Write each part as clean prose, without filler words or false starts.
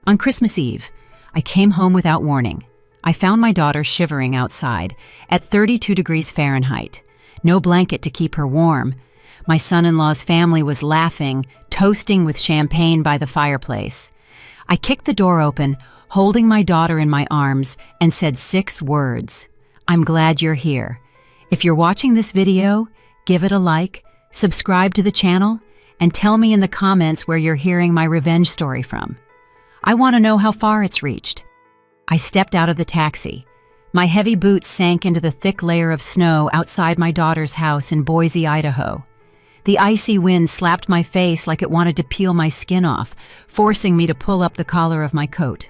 On Christmas Eve, I came home without warning. I found my daughter shivering outside at 32 degrees Fahrenheit. No blanket to keep her warm. My son-in-law's family was laughing, toasting with champagne by the fireplace. I kicked the door open, holding my daughter in my arms, and said 6 words. I'm glad you're here. If you're watching this video, give it a like, subscribe to the channel, and tell me in the comments where you're hearing my revenge story from. I want to know how far it's reached. I stepped out of the taxi. My heavy boots sank into the thick layer of snow outside my daughter's house in Boise, Idaho. The icy wind slapped my face like it wanted to peel my skin off, forcing me to pull up the collar of my coat.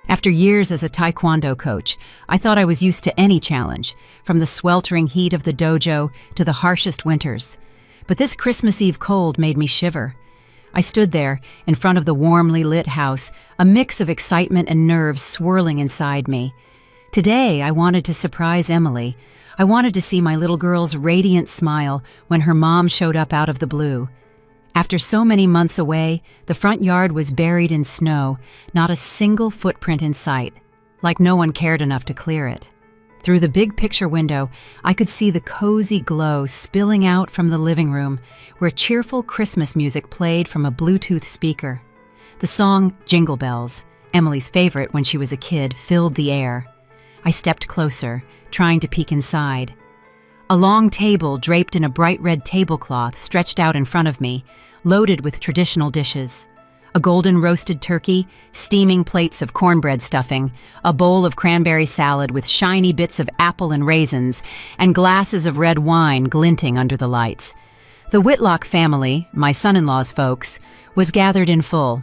After years as a Taekwondo coach, I thought I was used to any challenge, from the sweltering heat of the dojo to the harshest winters. But this Christmas Eve cold made me shiver. I stood there, in front of the warmly lit house, a mix of excitement and nerves swirling inside me. Today, I wanted to surprise Emily. I wanted to see my little girl's radiant smile when her mom showed up out of the blue. After so many months away, the front yard was buried in snow, not a single footprint in sight, like no one cared enough to clear it. Through the big picture window, I could see the cozy glow spilling out from the living room, where cheerful Christmas music played from a Bluetooth speaker. The song Jingle Bells, Emily's favorite when she was a kid, filled the air. I stepped closer, trying to peek inside. A long table draped in a bright red tablecloth stretched out in front of me, loaded with traditional dishes. A golden roasted turkey, steaming plates of cornbread stuffing, a bowl of cranberry salad with shiny bits of apple and raisins, and glasses of red wine glinting under the lights. The Whitlock family, my son-in-law's folks, was gathered in full.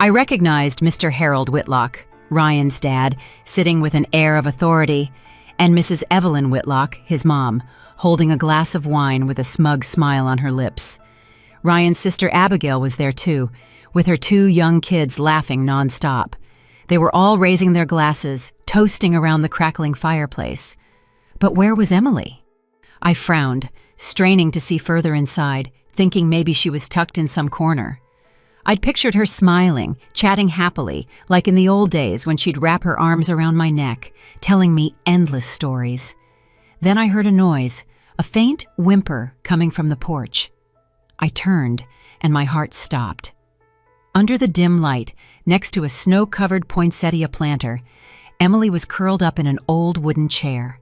I recognized Mr. Harold Whitlock, Ryan's dad, sitting with an air of authority, and Mrs. Evelyn Whitlock, his mom, holding a glass of wine with a smug smile on her lips. Ryan's sister Abigail was there too, with her 2 young kids laughing nonstop. They were all raising their glasses, toasting around the crackling fireplace. But where was Emily? I frowned, straining to see further inside, thinking maybe she was tucked in some corner. I'd pictured her smiling, chatting happily, like in the old days when she'd wrap her arms around my neck, telling me endless stories. Then I heard a noise, a faint whimper coming from the porch. I turned, and my heart stopped. Under the dim light, next to a snow-covered poinsettia planter, Emily was curled up in an old wooden chair.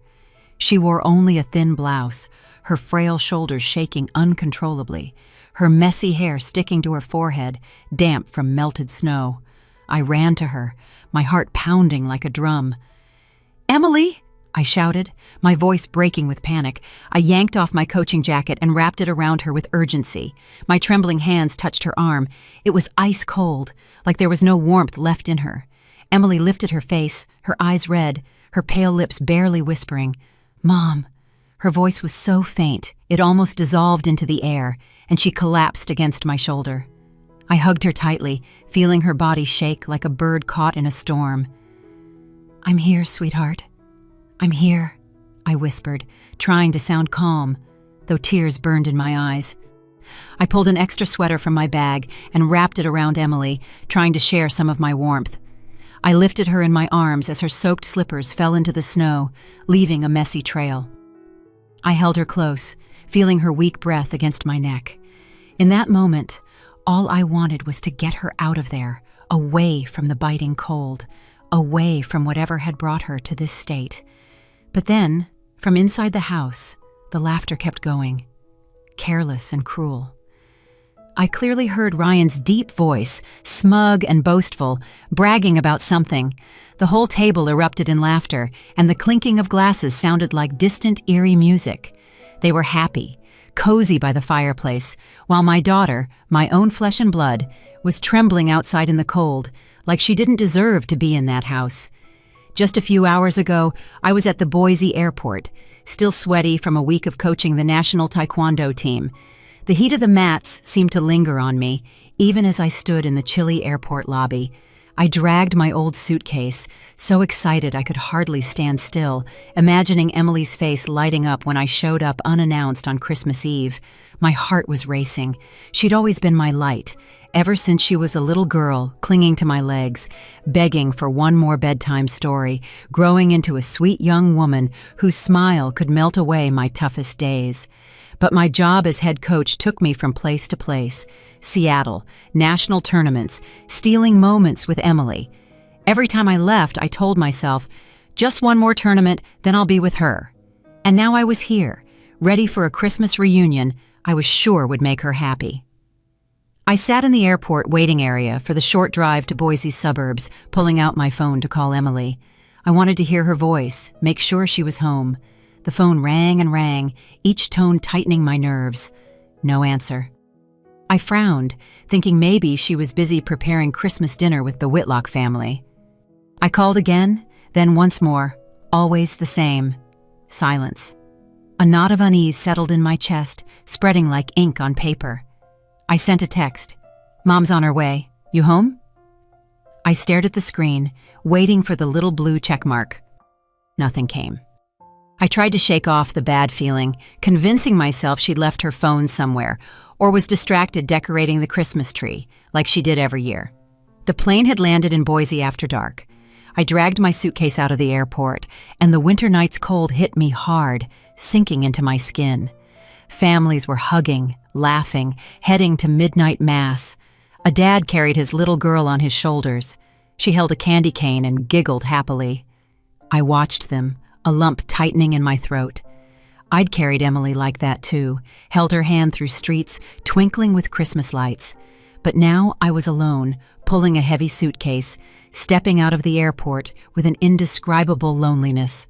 She wore only a thin blouse, her frail shoulders shaking uncontrollably, her messy hair sticking to her forehead, damp from melted snow. I ran to her, my heart pounding like a drum. "Emily!" I shouted, my voice breaking with panic. I yanked off my coaching jacket and wrapped it around her with urgency. My trembling hands touched her arm. It was ice cold, like there was no warmth left in her. Emily lifted her face, her eyes red, her pale lips barely whispering, "Mom." Her voice was so faint, it almost dissolved into the air, and she collapsed against my shoulder. I hugged her tightly, feeling her body shake like a bird caught in a storm. "I'm here, sweetheart. I'm here," I whispered, trying to sound calm, though tears burned in my eyes. I pulled an extra sweater from my bag and wrapped it around Emily, trying to share some of my warmth. I lifted her in my arms as her soaked slippers fell into the snow, leaving a messy trail. I held her close, feeling her weak breath against my neck. In that moment, all I wanted was to get her out of there, away from the biting cold, away from whatever had brought her to this state. But then, from inside the house, the laughter kept going, careless and cruel. I clearly heard Ryan's deep voice, smug and boastful, bragging about something. The whole table erupted in laughter, and the clinking of glasses sounded like distant, eerie music. They were happy, cozy by the fireplace, while my daughter, my own flesh and blood, was trembling outside in the cold, like she didn't deserve to be in that house. Just a few hours ago, I was at the Boise airport, still sweaty from a week of coaching the national Taekwondo team. The heat of the mats seemed to linger on me, even as I stood in the chilly airport lobby. I dragged my old suitcase, so excited I could hardly stand still, imagining Emily's face lighting up when I showed up unannounced on Christmas Eve. My heart was racing. She'd always been my light, ever since she was a little girl, clinging to my legs, begging for one more bedtime story, growing into a sweet young woman whose smile could melt away my toughest days. But my job as head coach took me from place to place. Seattle, national tournaments, stealing moments with Emily. Every time I left, I told myself, just one more tournament, then I'll be with her. And now I was here, ready for a Christmas reunion I was sure would make her happy. I sat in the airport waiting area for the short drive to Boise's suburbs, pulling out my phone to call Emily. I wanted to hear her voice, make sure she was home. The phone rang and rang, each tone tightening my nerves. No answer. I frowned, thinking maybe she was busy preparing Christmas dinner with the Whitlock family. I called again, then once more, always the same. Silence. A knot of unease settled in my chest, spreading like ink on paper. I sent a text. "Mom's on her way. You home?" I stared at the screen, waiting for the little blue checkmark. Nothing came. I tried to shake off the bad feeling, convincing myself she'd left her phone somewhere or was distracted decorating the Christmas tree, like she did every year. The plane had landed in Boise after dark. I dragged my suitcase out of the airport, and the winter night's cold hit me hard, sinking into my skin. Families were hugging, laughing, heading to midnight mass. A dad carried his little girl on his shoulders. She held a candy cane and giggled happily. I watched them, a lump tightening in my throat. I'd carried Emily like that too, held her hand through streets twinkling with Christmas lights. But now I was alone, pulling a heavy suitcase, stepping out of the airport with an indescribable loneliness.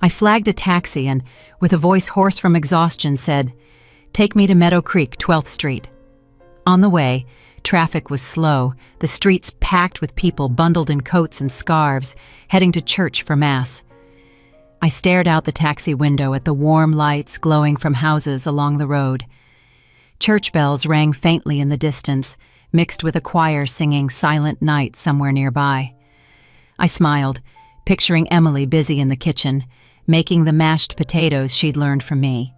I flagged a taxi and, with a voice hoarse from exhaustion, said, "Take me to Meadow Creek, 12th Street." On the way, traffic was slow, the streets packed with people bundled in coats and scarves, heading to church for Mass. I stared out the taxi window at the warm lights glowing from houses along the road. Church bells rang faintly in the distance, mixed with a choir singing Silent Night somewhere nearby. I smiled, picturing Emily busy in the kitchen, making the mashed potatoes she'd learned from me.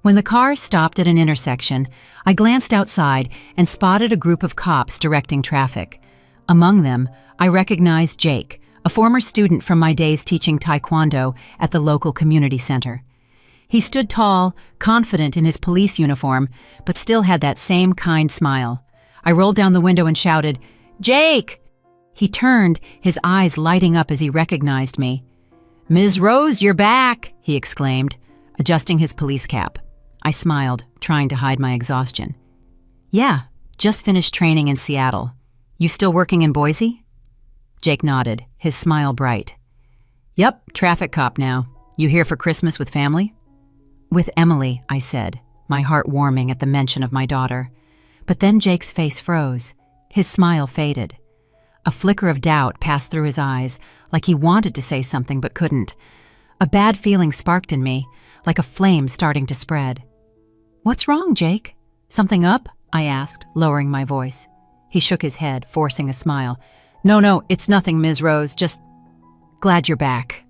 When the car stopped at an intersection, I glanced outside and spotted a group of cops directing traffic. Among them, I recognized Jake, a former student from my days teaching Taekwondo at the local community center. He stood tall, confident in his police uniform, but still had that same kind smile. I rolled down the window and shouted, "Jake!" He turned, his eyes lighting up as he recognized me. "Ms. Rose, you're back!" he exclaimed, adjusting his police cap. I smiled, trying to hide my exhaustion. "Yeah, just finished training in Seattle. You still working in Boise?" Jake nodded, his smile bright. "Yep, traffic cop now. You here for Christmas with family?" "With Emily," I said, my heart warming at the mention of my daughter. But then Jake's face froze. His smile faded. A flicker of doubt passed through his eyes, like he wanted to say something but couldn't. A bad feeling sparked in me, like a flame starting to spread. "What's wrong, Jake? Something up?" I asked, lowering my voice. He shook his head, forcing a smile. No, it's nothing, Ms. Rose, just glad you're back."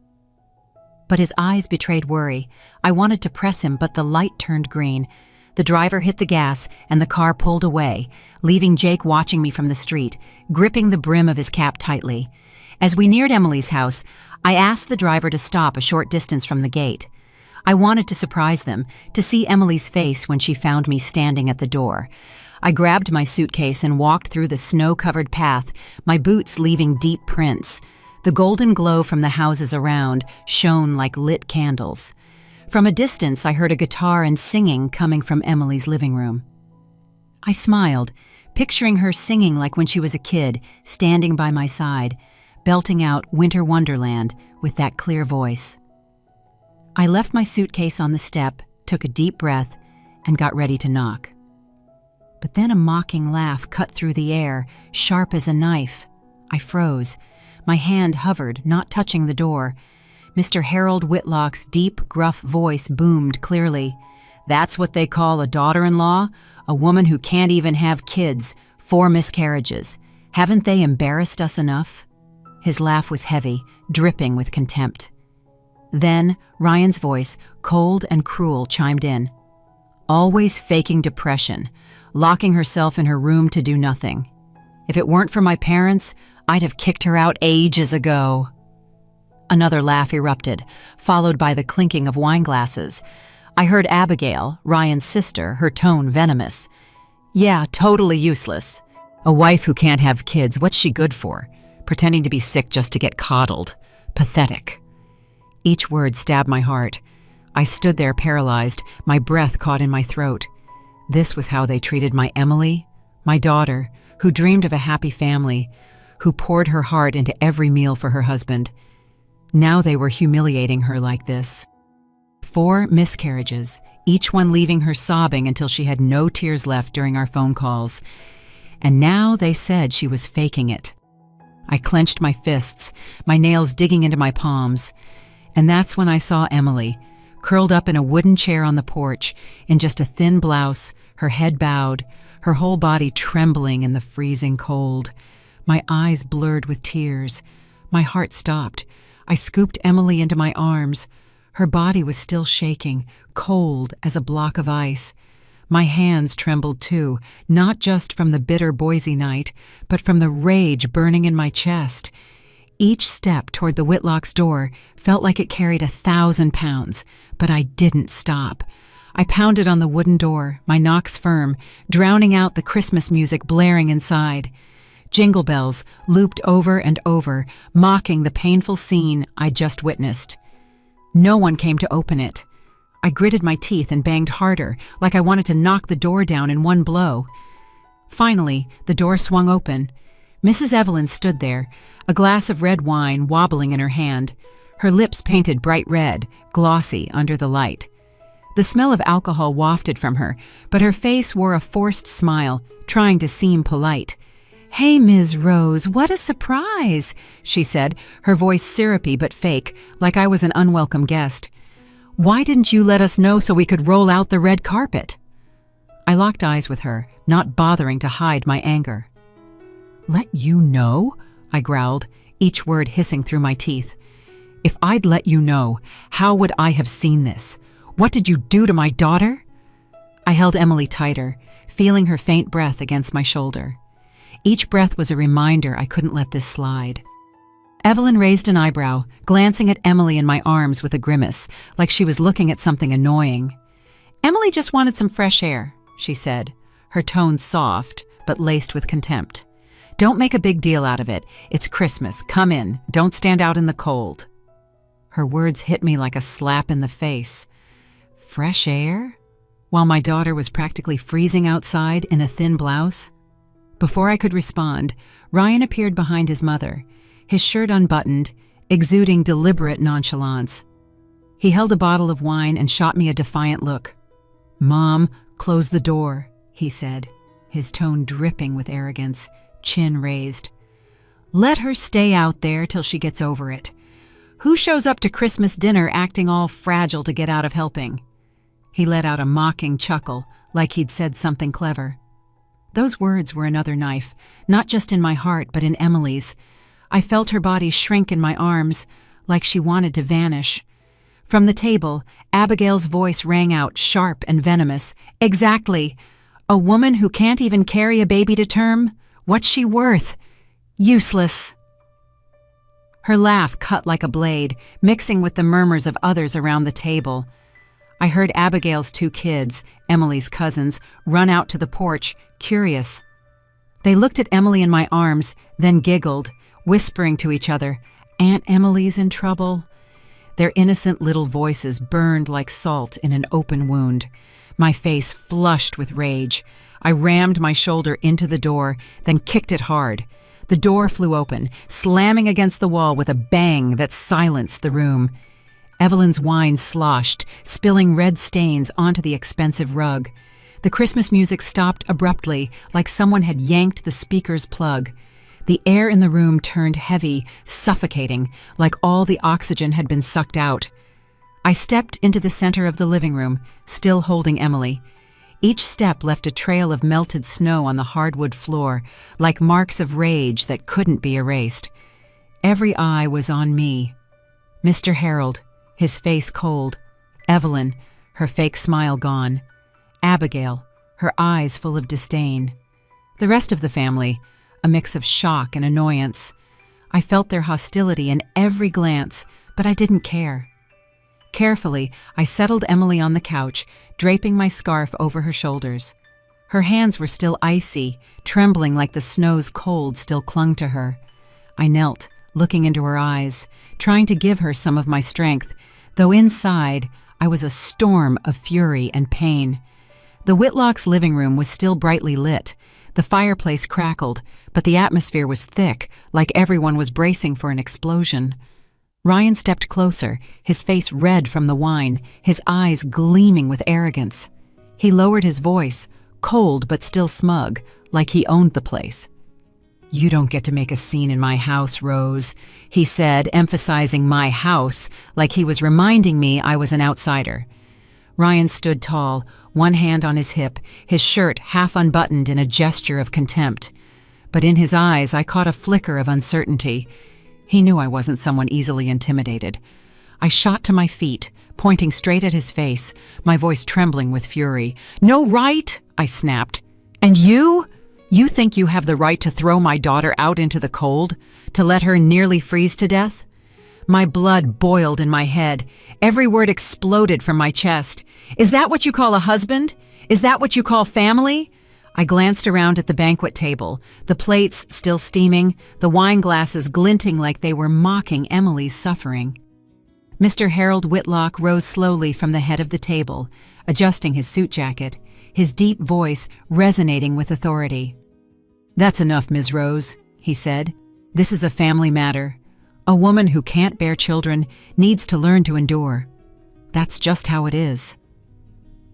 But his eyes betrayed worry. I wanted to press him, but the light turned green. The driver hit the gas, and the car pulled away, leaving Jake watching me from the street, gripping the brim of his cap tightly. As we neared Emily's house, I asked the driver to stop a short distance from the gate. I wanted to surprise them, to see Emily's face when she found me standing at the door. I grabbed my suitcase and walked through the snow-covered path, my boots leaving deep prints. The golden glow from the houses around shone like lit candles. From a distance, I heard a guitar and singing coming from Emily's living room. I smiled, picturing her singing like when she was a kid, standing by my side, belting out Winter Wonderland with that clear voice. I left my suitcase on the step, took a deep breath, and got ready to knock. But then a mocking laugh cut through the air, sharp as a knife. I froze. My hand hovered, not touching the door. Mr. Harold Whitlock's deep, gruff voice boomed clearly. "That's what they call a daughter-in-law? A woman who can't even have kids, 4 miscarriages. Haven't they embarrassed us enough?" His laugh was heavy, dripping with contempt. Then Ryan's voice, cold and cruel, chimed in. "Always faking depression, locking herself in her room to do nothing. If it weren't for my parents, I'd have kicked her out ages ago." Another laugh erupted, followed by the clinking of wine glasses. I heard Abigail, Ryan's sister, her tone venomous. "Yeah, totally useless. A wife who can't have kids, what's she good for? Pretending to be sick just to get coddled. Pathetic." Each word stabbed my heart. I stood there paralyzed, my breath caught in my throat. This was how they treated my Emily, my daughter, who dreamed of a happy family, who poured her heart into every meal for her husband. Now they were humiliating her like this. 4 miscarriages, each one leaving her sobbing until she had no tears left during our phone calls. And now they said she was faking it. I clenched my fists, my nails digging into my palms. And that's when I saw Emily, curled up in a wooden chair on the porch, in just a thin blouse, her head bowed, her whole body trembling in the freezing cold. My eyes blurred with tears. My heart stopped. I scooped Emily into my arms. Her body was still shaking, cold as a block of ice. My hands trembled too, not just from the bitter Boise night, but from the rage burning in my chest. Each step toward the Whitlock's door felt like it carried 1,000 pounds, but I didn't stop. I pounded on the wooden door, my knocks firm, drowning out the Christmas music blaring inside. Jingle bells looped over and over, mocking the painful scene I'd just witnessed. No one came to open it. I gritted my teeth and banged harder, like I wanted to knock the door down in one blow. Finally, the door swung open. Mrs. Evelyn stood there, a glass of red wine wobbling in her hand, her lips painted bright red, glossy under the light. The smell of alcohol wafted from her, but her face wore a forced smile, trying to seem polite. "Hey, Ms. Rose, what a surprise," she said, her voice syrupy but fake, like I was an unwelcome guest. "Why didn't you let us know so we could roll out the red carpet?" I locked eyes with her, not bothering to hide my anger. "Let you know?" I growled, each word hissing through my teeth. "If I'd let you know, how would I have seen this? What did you do to my daughter?" I held Emily tighter, feeling her faint breath against my shoulder. Each breath was a reminder I couldn't let this slide. Evelyn raised an eyebrow, glancing at Emily in my arms with a grimace, like she was looking at something annoying. "Emily just wanted some fresh air," she said, her tone soft, but laced with contempt. "Don't make a big deal out of it. It's Christmas. Come in. Don't stand out in the cold." Her words hit me like a slap in the face. Fresh air? While my daughter was practically freezing outside in a thin blouse? Before I could respond, Ryan appeared behind his mother, his shirt unbuttoned, exuding deliberate nonchalance. He held a bottle of wine and shot me a defiant look. "Mom, close the door," he said, his tone dripping with arrogance, chin raised. "Let her stay out there till she gets over it. Who shows up to Christmas dinner acting all fragile to get out of helping?" He let out a mocking chuckle, like he'd said something clever. Those words were another knife, not just in my heart, but in Emily's. I felt her body shrink in my arms, like she wanted to vanish. From the table, Abigail's voice rang out, sharp and venomous. "Exactly. A woman who can't even carry a baby to term? What's she worth? Useless." Her laugh cut like a blade, mixing with the murmurs of others around the table. I heard Abigail's 2 kids, Emily's cousins, run out to the porch, curious. They looked at Emily in my arms, then giggled, whispering to each other, "Aunt Emily's in trouble." Their innocent little voices burned like salt in an open wound. My face flushed with rage. I rammed my shoulder into the door, then kicked it hard. The door flew open, slamming against the wall with a bang that silenced the room. Evelyn's wine sloshed, spilling red stains onto the expensive rug. The Christmas music stopped abruptly, like someone had yanked the speaker's plug. The air in the room turned heavy, suffocating, like all the oxygen had been sucked out. I stepped into the center of the living room, still holding Emily. Each step left a trail of melted snow on the hardwood floor, like marks of rage that couldn't be erased. Every eye was on me. Mr. Harold, his face cold. Evelyn, her fake smile gone. Abigail, her eyes full of disdain. The rest of the family, a mix of shock and annoyance. I felt their hostility in every glance, but I didn't care. Carefully, I settled Emily on the couch, draping my scarf over her shoulders. Her hands were still icy, trembling like the snow's cold still clung to her. I knelt, looking into her eyes, trying to give her some of my strength, though inside I was a storm of fury and pain. The Whitlocks' living room was still brightly lit. The fireplace crackled, but the atmosphere was thick, like everyone was bracing for an explosion. Ryan stepped closer, his face red from the wine, his eyes gleaming with arrogance. He lowered his voice, cold but still smug, like he owned the place. "You don't get to make a scene in my house, Rose," he said, emphasizing my house, like he was reminding me I was an outsider. Ryan stood tall, one hand on his hip, his shirt half unbuttoned in a gesture of contempt. But in his eyes I caught a flicker of uncertainty. He knew I wasn't someone easily intimidated. I shot to my feet, pointing straight at his face, my voice trembling with fury. "No right?" I snapped. "And you? You think you have the right to throw my daughter out into the cold? To let her nearly freeze to death?" My blood boiled in my head. Every word exploded from my chest. "Is that what you call a husband? Is that what you call family?" I glanced around at the banquet table, the plates still steaming, the wine glasses glinting like they were mocking Emily's suffering. Mr. Harold Whitlock rose slowly from the head of the table, adjusting his suit jacket, his deep voice resonating with authority. "That's enough, Ms. Rose," he said. "This is a family matter. A woman who can't bear children needs to learn to endure. That's just how it is."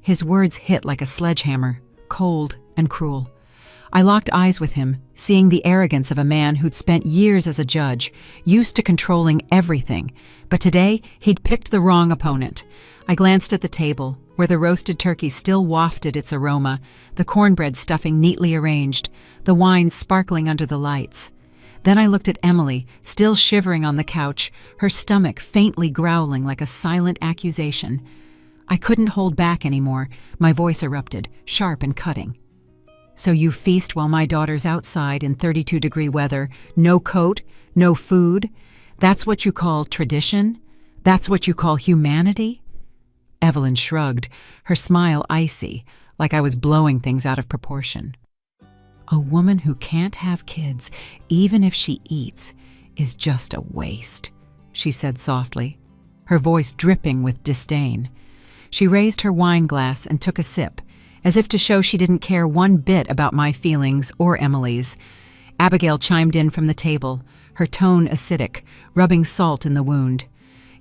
His words hit like a sledgehammer, cold and cruel. I locked eyes with him, seeing the arrogance of a man who'd spent years as a judge, used to controlling everything, but today he'd picked the wrong opponent. I glanced at the table, where the roasted turkey still wafted its aroma, the cornbread stuffing neatly arranged, the wine sparkling under the lights. Then I looked at Emily, still shivering on the couch, her stomach faintly growling like a silent accusation. I couldn't hold back anymore. My voice erupted, sharp and cutting. "So you feast while my daughter's outside in 32-degree weather, no coat, no food? That's what you call tradition? That's what you call humanity?" Evelyn shrugged, her smile icy, like I was blowing things out of proportion. "A woman who can't have kids, even if she eats, is just a waste," she said softly, her voice dripping with disdain. She raised her wine glass and took a sip, as if to show she didn't care one bit about my feelings or Emily's. Abigail chimed in from the table, her tone acidic, rubbing salt in the wound.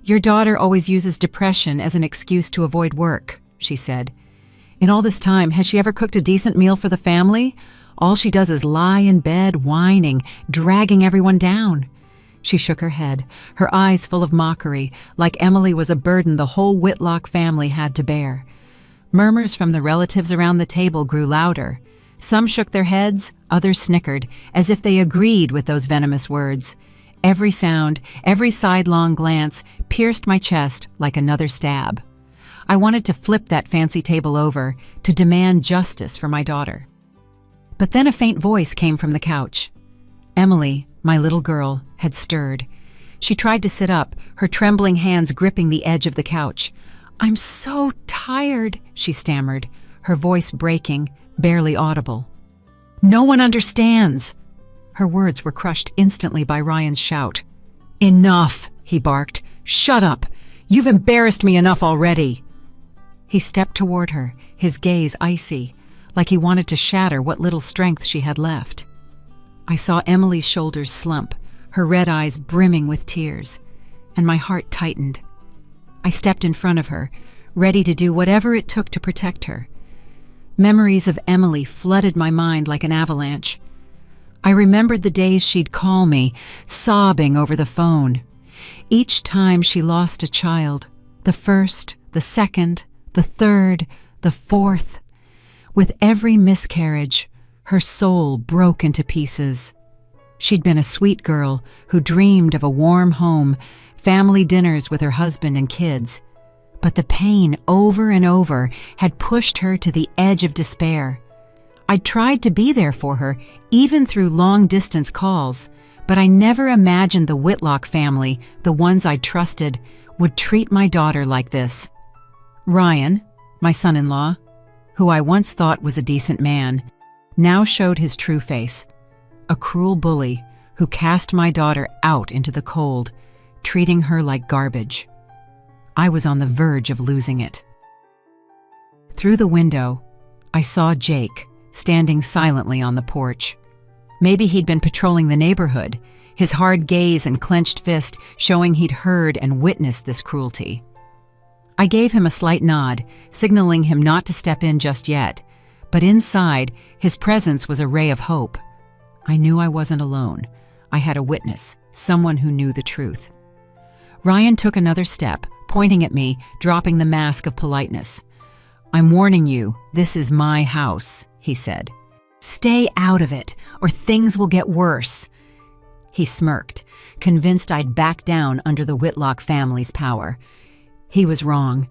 "Your daughter always uses depression as an excuse to avoid work," she said. "In all this time, has she ever cooked a decent meal for the family? All she does is lie in bed, whining, dragging everyone down." She shook her head, her eyes full of mockery, like Emily was a burden the whole Whitlock family had to bear. Murmurs from the relatives around the table grew louder. Some shook their heads, others snickered, as if they agreed with those venomous words. Every sound, every sidelong glance pierced my chest like another stab. I wanted to flip that fancy table over, to demand justice for my daughter. But then a faint voice came from the couch. Emily, my little girl, had stirred. She tried to sit up, her trembling hands gripping the edge of the couch. "I'm so tired," she stammered, her voice breaking, barely audible. "No one understands." Her words were crushed instantly by Ryan's shout. "Enough," he barked. "Shut up. You've embarrassed me enough already." He stepped toward her, his gaze icy, like he wanted to shatter what little strength she had left. I saw Emily's shoulders slump, her red eyes brimming with tears, and my heart tightened. I stepped in front of her, ready to do whatever it took to protect her. Memories of Emily flooded my mind like an avalanche. I remembered the days she'd call me, sobbing over the phone. Each time she lost a child, the first, the second, the third, the fourth. With every miscarriage, her soul broke into pieces. She'd been a sweet girl who dreamed of a warm home, family dinners with her husband and kids. But the pain over and over had pushed her to the edge of despair. I'd tried to be there for her, even through long-distance calls, but I never imagined the Whitlock family, the ones I trusted, would treat my daughter like this. Ryan, my son-in-law, who I once thought was a decent man, now showed his true face. A cruel bully who cast my daughter out into the cold, treating her like garbage. I was on the verge of losing it. Through the window, I saw Jake standing silently on the porch. Maybe he'd been patrolling the neighborhood, his hard gaze and clenched fist showing he'd heard and witnessed this cruelty. I gave him a slight nod, signaling him not to step in just yet, but inside, his presence was a ray of hope. I knew I wasn't alone. I had a witness, someone who knew the truth. Ryan took another step, pointing at me, dropping the mask of politeness. "I'm warning you, this is my house," he said. "Stay out of it, or things will get worse." He smirked, convinced I'd back down under the Whitlock family's power. He was wrong.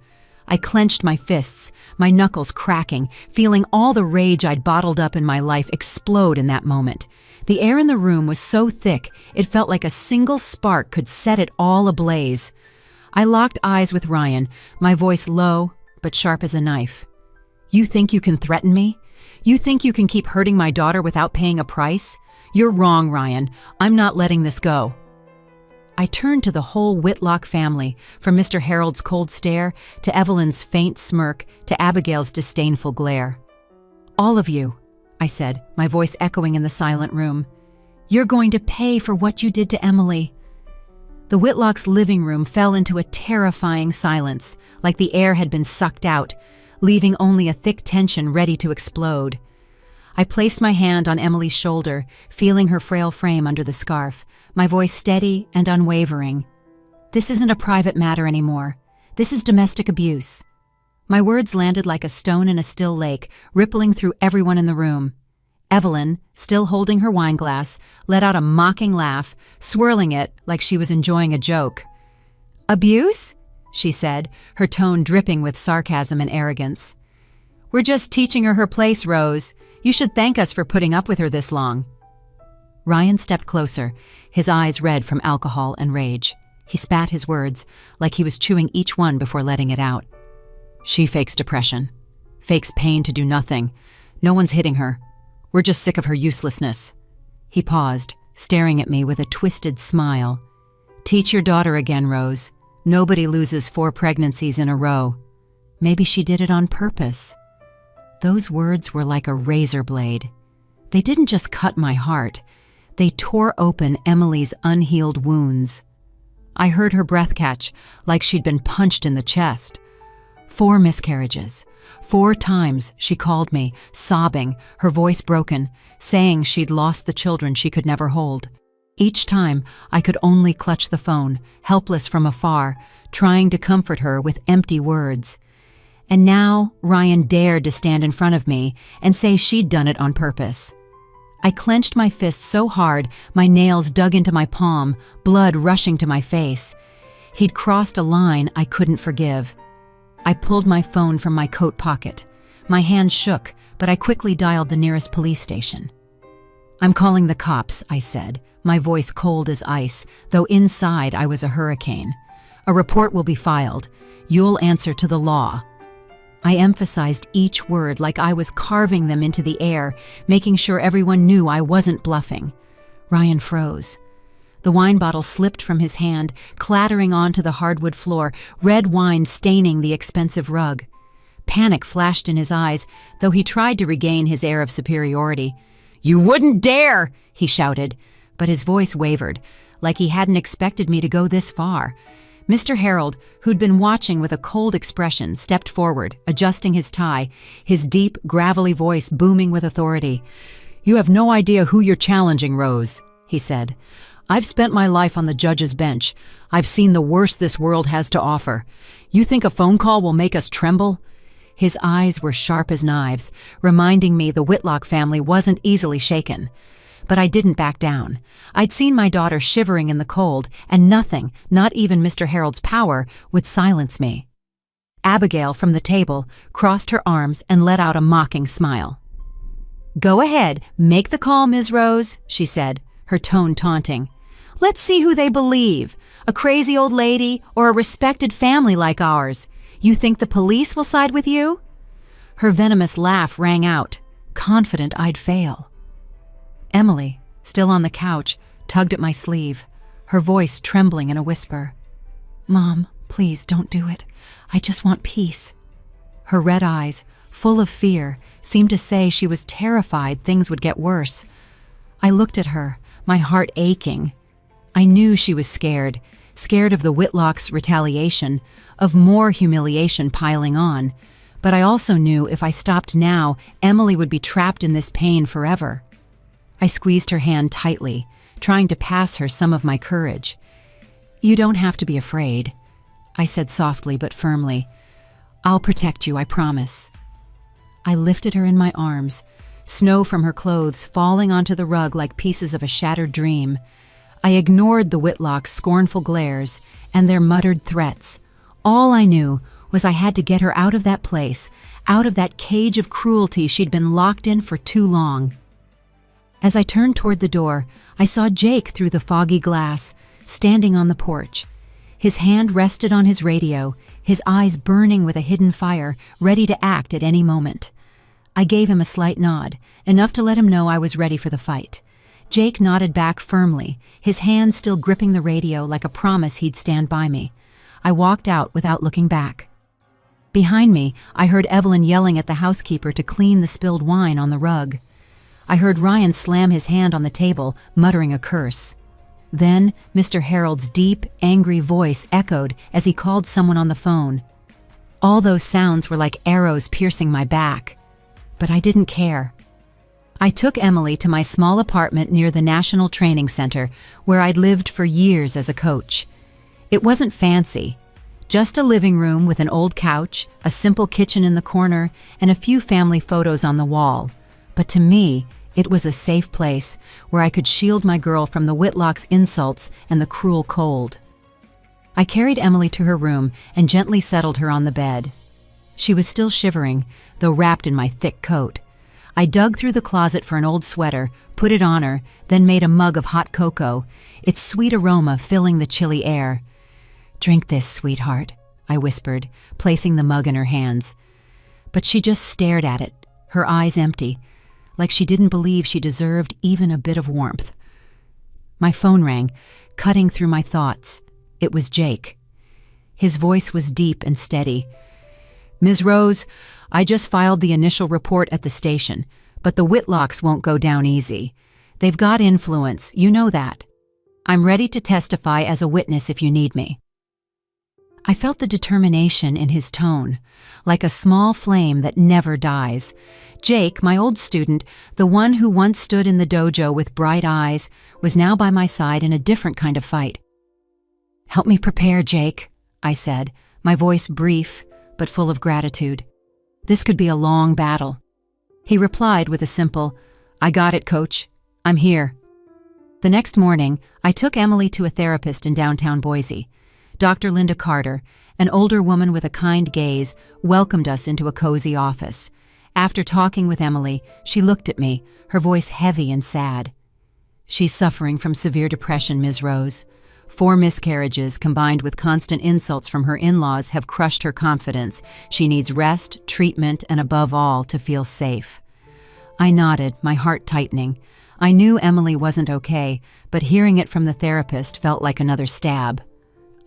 I clenched my fists, my knuckles cracking, feeling all the rage I'd bottled up in my life explode in that moment. The air in the room was so thick, it felt like a single spark could set it all ablaze. I locked eyes with Ryan, my voice low but sharp as a knife. "You think you can threaten me? You think you can keep hurting my daughter without paying a price? You're wrong, Ryan. I'm not letting this go." I turned to the whole Whitlock family, from Mr. Harold's cold stare to Evelyn's faint smirk to Abigail's disdainful glare. "All of you," I said, my voice echoing in the silent room. "You're going to pay for what you did to Emily." The Whitlock's living room fell into a terrifying silence, like the air had been sucked out, leaving only a thick tension ready to explode. I placed my hand on Emily's shoulder, feeling her frail frame under the scarf, my voice steady and unwavering. "This isn't a private matter anymore. This is domestic abuse." My words landed like a stone in a still lake, rippling through everyone in the room. Evelyn, still holding her wineglass, let out a mocking laugh, swirling it like she was enjoying a joke. "Abuse?" she said, her tone dripping with sarcasm and arrogance. "We're just teaching her place, Rose. You should thank us for putting up with her this long." Ryan stepped closer, his eyes red from alcohol and rage. He spat his words, like he was chewing each one before letting it out. "She fakes depression. Fakes pain to do nothing. No one's hitting her. We're just sick of her uselessness." He paused, staring at me with a twisted smile. "Teach your daughter again, Rose. Nobody loses 4 pregnancies in a row. Maybe she did it on purpose." Those words were like a razor blade. They didn't just cut my heart. They tore open Emily's unhealed wounds. I heard her breath catch, like she'd been punched in the chest. 4 miscarriages. 4 times she called me, sobbing, her voice broken, saying she'd lost the children she could never hold. Each time, I could only clutch the phone, helpless from afar, trying to comfort her with empty words. And now Ryan dared to stand in front of me and say she'd done it on purpose. I clenched my fist so hard my nails dug into my palm, blood rushing to my face. He'd crossed a line I couldn't forgive. I pulled my phone from my coat pocket. My hand shook, but I quickly dialed the nearest police station. "I'm calling the cops," I said, my voice cold as ice, though inside I was a hurricane. "A report will be filed. You'll answer to the law." I emphasized each word like I was carving them into the air, making sure everyone knew I wasn't bluffing. Ryan froze. The wine bottle slipped from his hand, clattering onto the hardwood floor, red wine staining the expensive rug. Panic flashed in his eyes, though he tried to regain his air of superiority. "You wouldn't dare!" he shouted, but his voice wavered, like he hadn't expected me to go this far. Mr. Harold, who'd been watching with a cold expression, stepped forward, adjusting his tie, his deep, gravelly voice booming with authority. "You have no idea who you're challenging, Rose," he said. "I've spent my life on the judge's bench. I've seen the worst this world has to offer. You think a phone call will make us tremble?" His eyes were sharp as knives, reminding me the Whitlock family wasn't easily shaken. But I didn't back down. I'd seen my daughter shivering in the cold, and nothing, not even Mr. Harold's power, would silence me. Abigail, from the table, crossed her arms and let out a mocking smile. "Go ahead, make the call, Ms. Rose," she said, her tone taunting. "Let's see who they believe, a crazy old lady or a respected family like ours. You think the police will side with you?" Her venomous laugh rang out, confident I'd fail. Emily, still on the couch, tugged at my sleeve, her voice trembling in a whisper. "Mom, please don't do it. I just want peace." Her red eyes, full of fear, seemed to say she was terrified things would get worse. I looked at her, my heart aching. I knew she was scared of the Whitlocks' retaliation, of more humiliation piling on. But I also knew if I stopped now, Emily would be trapped in this pain forever. I squeezed her hand tightly, trying to pass her some of my courage. "You don't have to be afraid," I said softly but firmly. "I'll protect you, I promise." I lifted her in my arms, snow from her clothes falling onto the rug like pieces of a shattered dream. I ignored the Whitlocks' scornful glares and their muttered threats. All I knew was I had to get her out of that place, out of that cage of cruelty she'd been locked in for too long. As I turned toward the door, I saw Jake through the foggy glass, standing on the porch. His hand rested on his radio, his eyes burning with a hidden fire, ready to act at any moment. I gave him a slight nod, enough to let him know I was ready for the fight. Jake nodded back firmly, his hand still gripping the radio like a promise he'd stand by me. I walked out without looking back. Behind me, I heard Evelyn yelling at the housekeeper to clean the spilled wine on the rug. I heard Ryan slam his hand on the table, muttering a curse. Then Mr. Harold's deep, angry voice echoed as he called someone on the phone. All those sounds were like arrows piercing my back. But I didn't care. I took Emily to my small apartment near the National Training Center, where I'd lived for years as a coach. It wasn't fancy. Just a living room with an old couch, a simple kitchen in the corner, and a few family photos on the wall. But to me, it was a safe place where I could shield my girl from the Whitlocks' insults and the cruel cold. I carried Emily to her room and gently settled her on the bed. She was still shivering, though wrapped in my thick coat. I dug through the closet for an old sweater, put it on her, then made a mug of hot cocoa, its sweet aroma filling the chilly air. "Drink this, sweetheart," I whispered, placing the mug in her hands. But she just stared at it, her eyes empty, like she didn't believe she deserved even a bit of warmth. My phone rang, cutting through my thoughts. It was Jake. His voice was deep and steady. "Ms. Rose, I just filed the initial report at the station, but the Whitlocks won't go down easy. They've got influence, you know that. I'm ready to testify as a witness if you need me." I felt the determination in his tone, like a small flame that never dies. Jake, my old student, the one who once stood in the dojo with bright eyes, was now by my side in a different kind of fight. "Help me prepare, Jake," I said, my voice brief but full of gratitude. "This could be a long battle." He replied with a simple, "I got it, Coach. I'm here." The next morning, I took Emily to a therapist in downtown Boise. Dr. Linda Carter, an older woman with a kind gaze, welcomed us into a cozy office. After talking with Emily, she looked at me, her voice heavy and sad. "She's suffering from severe depression, Ms. Rose. 4 miscarriages combined with constant insults from her in-laws have crushed her confidence. She needs rest, treatment, and above all, to feel safe." I nodded, my heart tightening. I knew Emily wasn't okay, but hearing it from the therapist felt like another stab.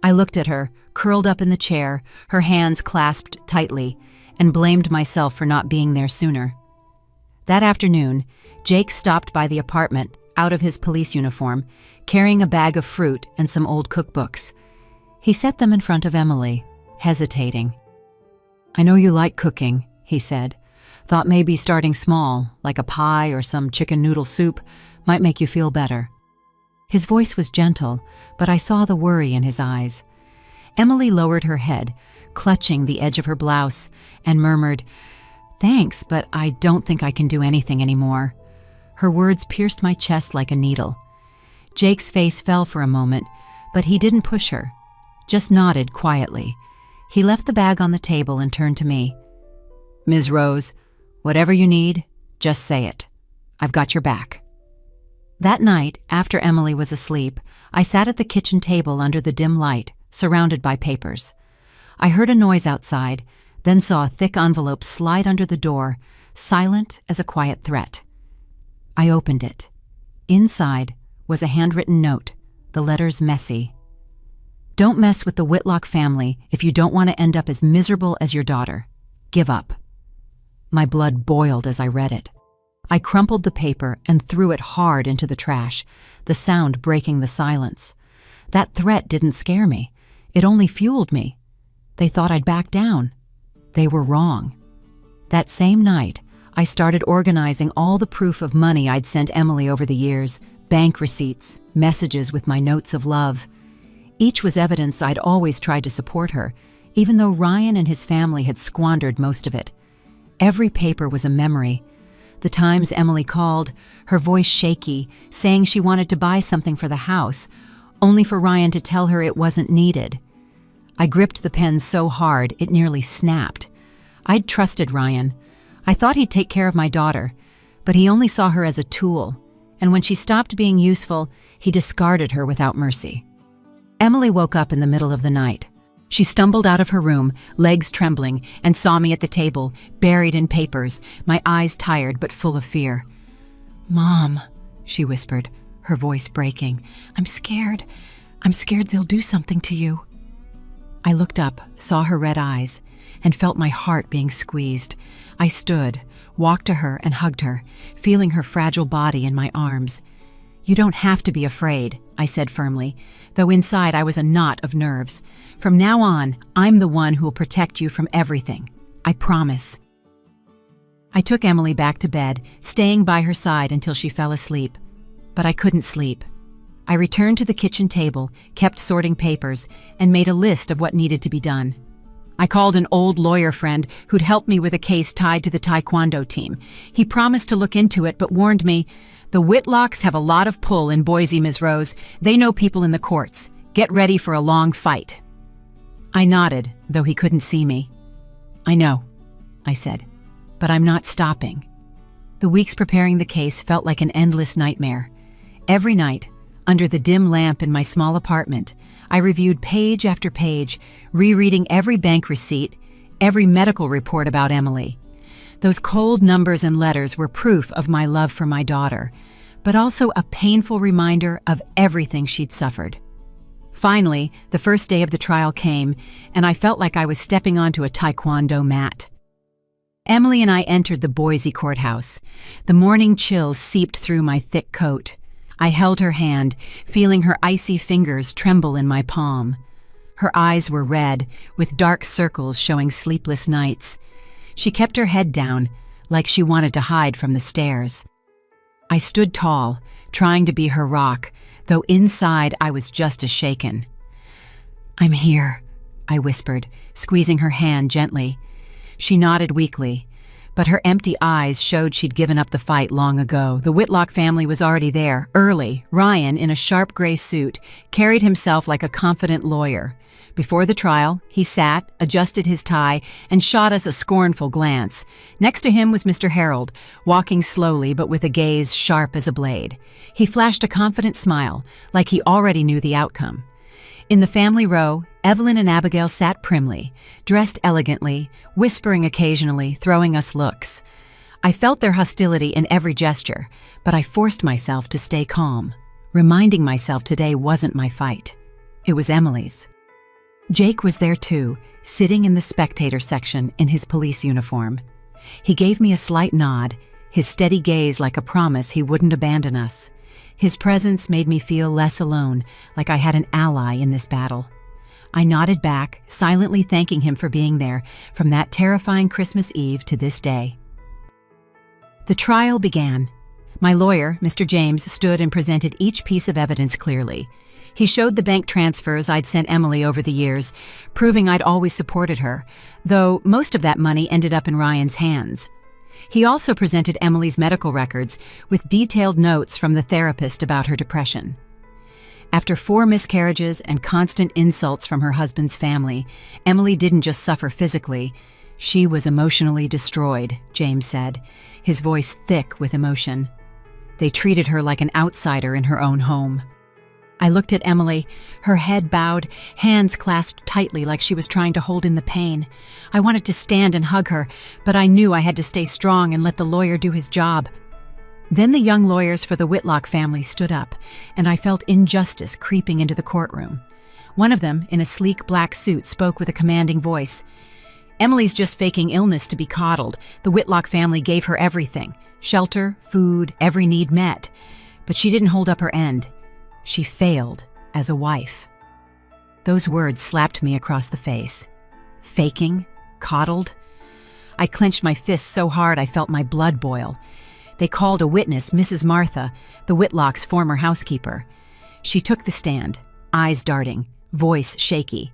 I looked at her, curled up in the chair, her hands clasped tightly, and blamed myself for not being there sooner. That afternoon, Jake stopped by the apartment, out of his police uniform, carrying a bag of fruit and some old cookbooks. He set them in front of Emily, hesitating. "I know you like cooking," he said. "Thought maybe starting small, like a pie or some chicken noodle soup, might make you feel better." His voice was gentle, but I saw the worry in his eyes. Emily lowered her head, clutching the edge of her blouse, and murmured, "Thanks, but I don't think I can do anything anymore." Her words pierced my chest like a needle. Jake's face fell for a moment, but he didn't push her, just nodded quietly. He left the bag on the table and turned to me. "Ms. Rose, whatever you need, just say it. I've got your back." That night, after Emily was asleep, I sat at the kitchen table under the dim light, surrounded by papers. I heard a noise outside, then saw a thick envelope slide under the door, silent as a quiet threat. I opened it. Inside was a handwritten note, the letters messy. "Don't mess with the Whitlock family if you don't want to end up as miserable as your daughter. Give up." My blood boiled as I read it. I crumpled the paper and threw it hard into the trash, the sound breaking the silence. That threat didn't scare me. It only fueled me. They thought I'd back down. They were wrong. That same night, I started organizing all the proof of money I'd sent Emily over the years, bank receipts, messages with my notes of love. Each was evidence I'd always tried to support her, even though Ryan and his family had squandered most of it. Every paper was a memory. The times Emily called, her voice shaky, saying she wanted to buy something for the house, only for Ryan to tell her it wasn't needed. I gripped the pen so hard it nearly snapped. I'd trusted Ryan. I thought he'd take care of my daughter, but he only saw her as a tool, and when she stopped being useful, he discarded her without mercy. Emily woke up in the middle of the night. She stumbled out of her room, legs trembling, and saw me at the table, buried in papers, my eyes tired but full of fear. "Mom," she whispered, her voice breaking, I'm scared. I'm scared they'll do something to you." I looked up, saw her red eyes, and felt my heart being squeezed. I stood, walked to her and hugged her, feeling her fragile body in my arms. "You don't have to be afraid," I said firmly, though inside I was a knot of nerves. "From now on, I'm the one who will protect you from everything. I promise." I took Emily back to bed, staying by her side until she fell asleep. But I couldn't sleep. I returned to the kitchen table, kept sorting papers, and made a list of what needed to be done. I called an old lawyer friend who'd helped me with a case tied to the Taekwondo team. He promised to look into it, but warned me, "The Whitlocks have a lot of pull in Boise, Ms. Rose. They know people in the courts. Get ready for a long fight." I nodded, though he couldn't see me. "I know," I said, "but I'm not stopping." The weeks preparing the case felt like an endless nightmare. Every night, under the dim lamp in my small apartment, I reviewed page after page, rereading every bank receipt, every medical report about Emily. Those cold numbers and letters were proof of my love for my daughter, but also a painful reminder of everything she'd suffered. Finally, the first day of the trial came, and I felt like I was stepping onto a Taekwondo mat. Emily and I entered the Boise courthouse. The morning chills seeped through my thick coat. I held her hand, feeling her icy fingers tremble in my palm. Her eyes were red, with dark circles showing sleepless nights. She kept her head down, like she wanted to hide from the stares. I stood tall, trying to be her rock, though inside I was just as shaken. "I'm here," I whispered, squeezing her hand gently. She nodded weakly, but her empty eyes showed she'd given up the fight long ago. The Whitlock family was already there, early. Ryan, in a sharp gray suit, carried himself like a confident lawyer. Before the trial, he sat, adjusted his tie, and shot us a scornful glance. Next to him was Mr. Harold, walking slowly but with a gaze sharp as a blade. He flashed a confident smile, like he already knew the outcome. In the family row, Evelyn and Abigail sat primly, dressed elegantly, whispering occasionally, throwing us looks. I felt their hostility in every gesture, but I forced myself to stay calm, reminding myself today wasn't my fight. It was Emily's. Jake was there too, sitting in the spectator section in his police uniform. He gave me a slight nod, his steady gaze like a promise he wouldn't abandon us. His presence made me feel less alone, like I had an ally in this battle. I nodded back, silently thanking him for being there from that terrifying Christmas Eve to this day. The trial began. My lawyer, Mr. James, stood and presented each piece of evidence clearly. He showed the bank transfers I'd sent Emily over the years, proving I'd always supported her, though most of that money ended up in Ryan's hands. He also presented Emily's medical records with detailed notes from the therapist about her depression. After 4 miscarriages and constant insults from her husband's family, Emily didn't just suffer physically, she was emotionally destroyed, James said, his voice thick with emotion. They treated her like an outsider in her own home. I looked at Emily, her head bowed, hands clasped tightly like she was trying to hold in the pain. I wanted to stand and hug her, but I knew I had to stay strong and let the lawyer do his job. Then the young lawyers for the Whitlock family stood up, and I felt injustice creeping into the courtroom. One of them, in a sleek black suit, spoke with a commanding voice. "Emily's just faking illness to be coddled. The Whitlock family gave her everything. Shelter, food, every need met. But she didn't hold up her end. She failed as a wife." Those words slapped me across the face. Faking? Coddled? I clenched my fists so hard I felt my blood boil. They called a witness, Mrs. Martha, the Whitlock's former housekeeper. She took the stand, eyes darting, voice shaky.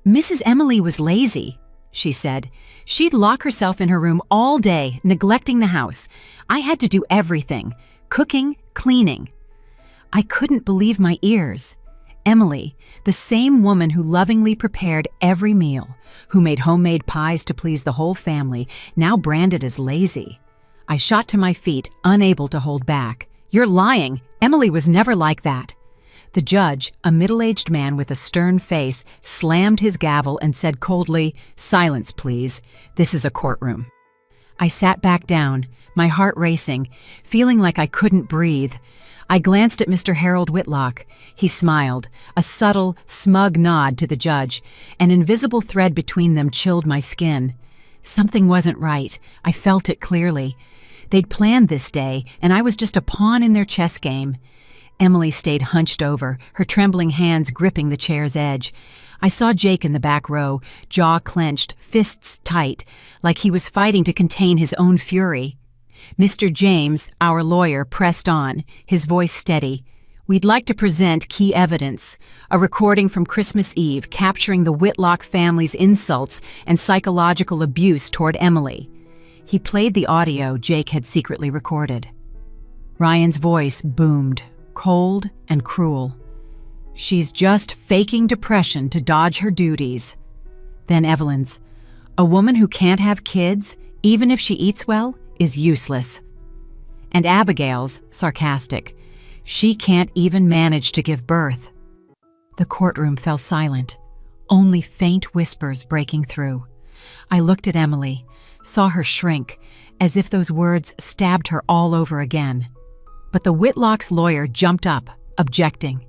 "Mrs. Emily was lazy," she said. "She'd lock herself in her room all day, neglecting the house. I had to do everything, cooking, cleaning." I couldn't believe my ears. Emily, the same woman who lovingly prepared every meal, who made homemade pies to please the whole family, now branded as lazy. I shot to my feet, unable to hold back. "You're lying! Emily was never like that." The judge, a middle-aged man with a stern face, slammed his gavel and said coldly, "Silence, please. This is a courtroom." I sat back down, my heart racing, feeling like I couldn't breathe. I glanced at Mr. Harold Whitlock. He smiled, a subtle, smug nod to the judge. An invisible thread between them chilled my skin. Something wasn't right. I felt it clearly. They'd planned this day, and I was just a pawn in their chess game. Emily stayed hunched over, her trembling hands gripping the chair's edge. I saw Jake in the back row, jaw clenched, fists tight, like he was fighting to contain his own fury. Mr. James, our lawyer, pressed on, his voice steady. "We'd like to present key evidence, a recording from Christmas Eve capturing the Whitlock family's insults and psychological abuse toward Emily." He played the audio Jake had secretly recorded. Ryan's voice boomed, cold and cruel. "She's just faking depression to dodge her duties." Then Evelyn's, "A woman who can't have kids, even if she eats well, is useless." And Abigail's, sarcastic, "She can't even manage to give birth." The courtroom fell silent, only faint whispers breaking through. I looked at Emily, saw her shrink, as if those words stabbed her all over again. But the Whitlock's lawyer jumped up, objecting.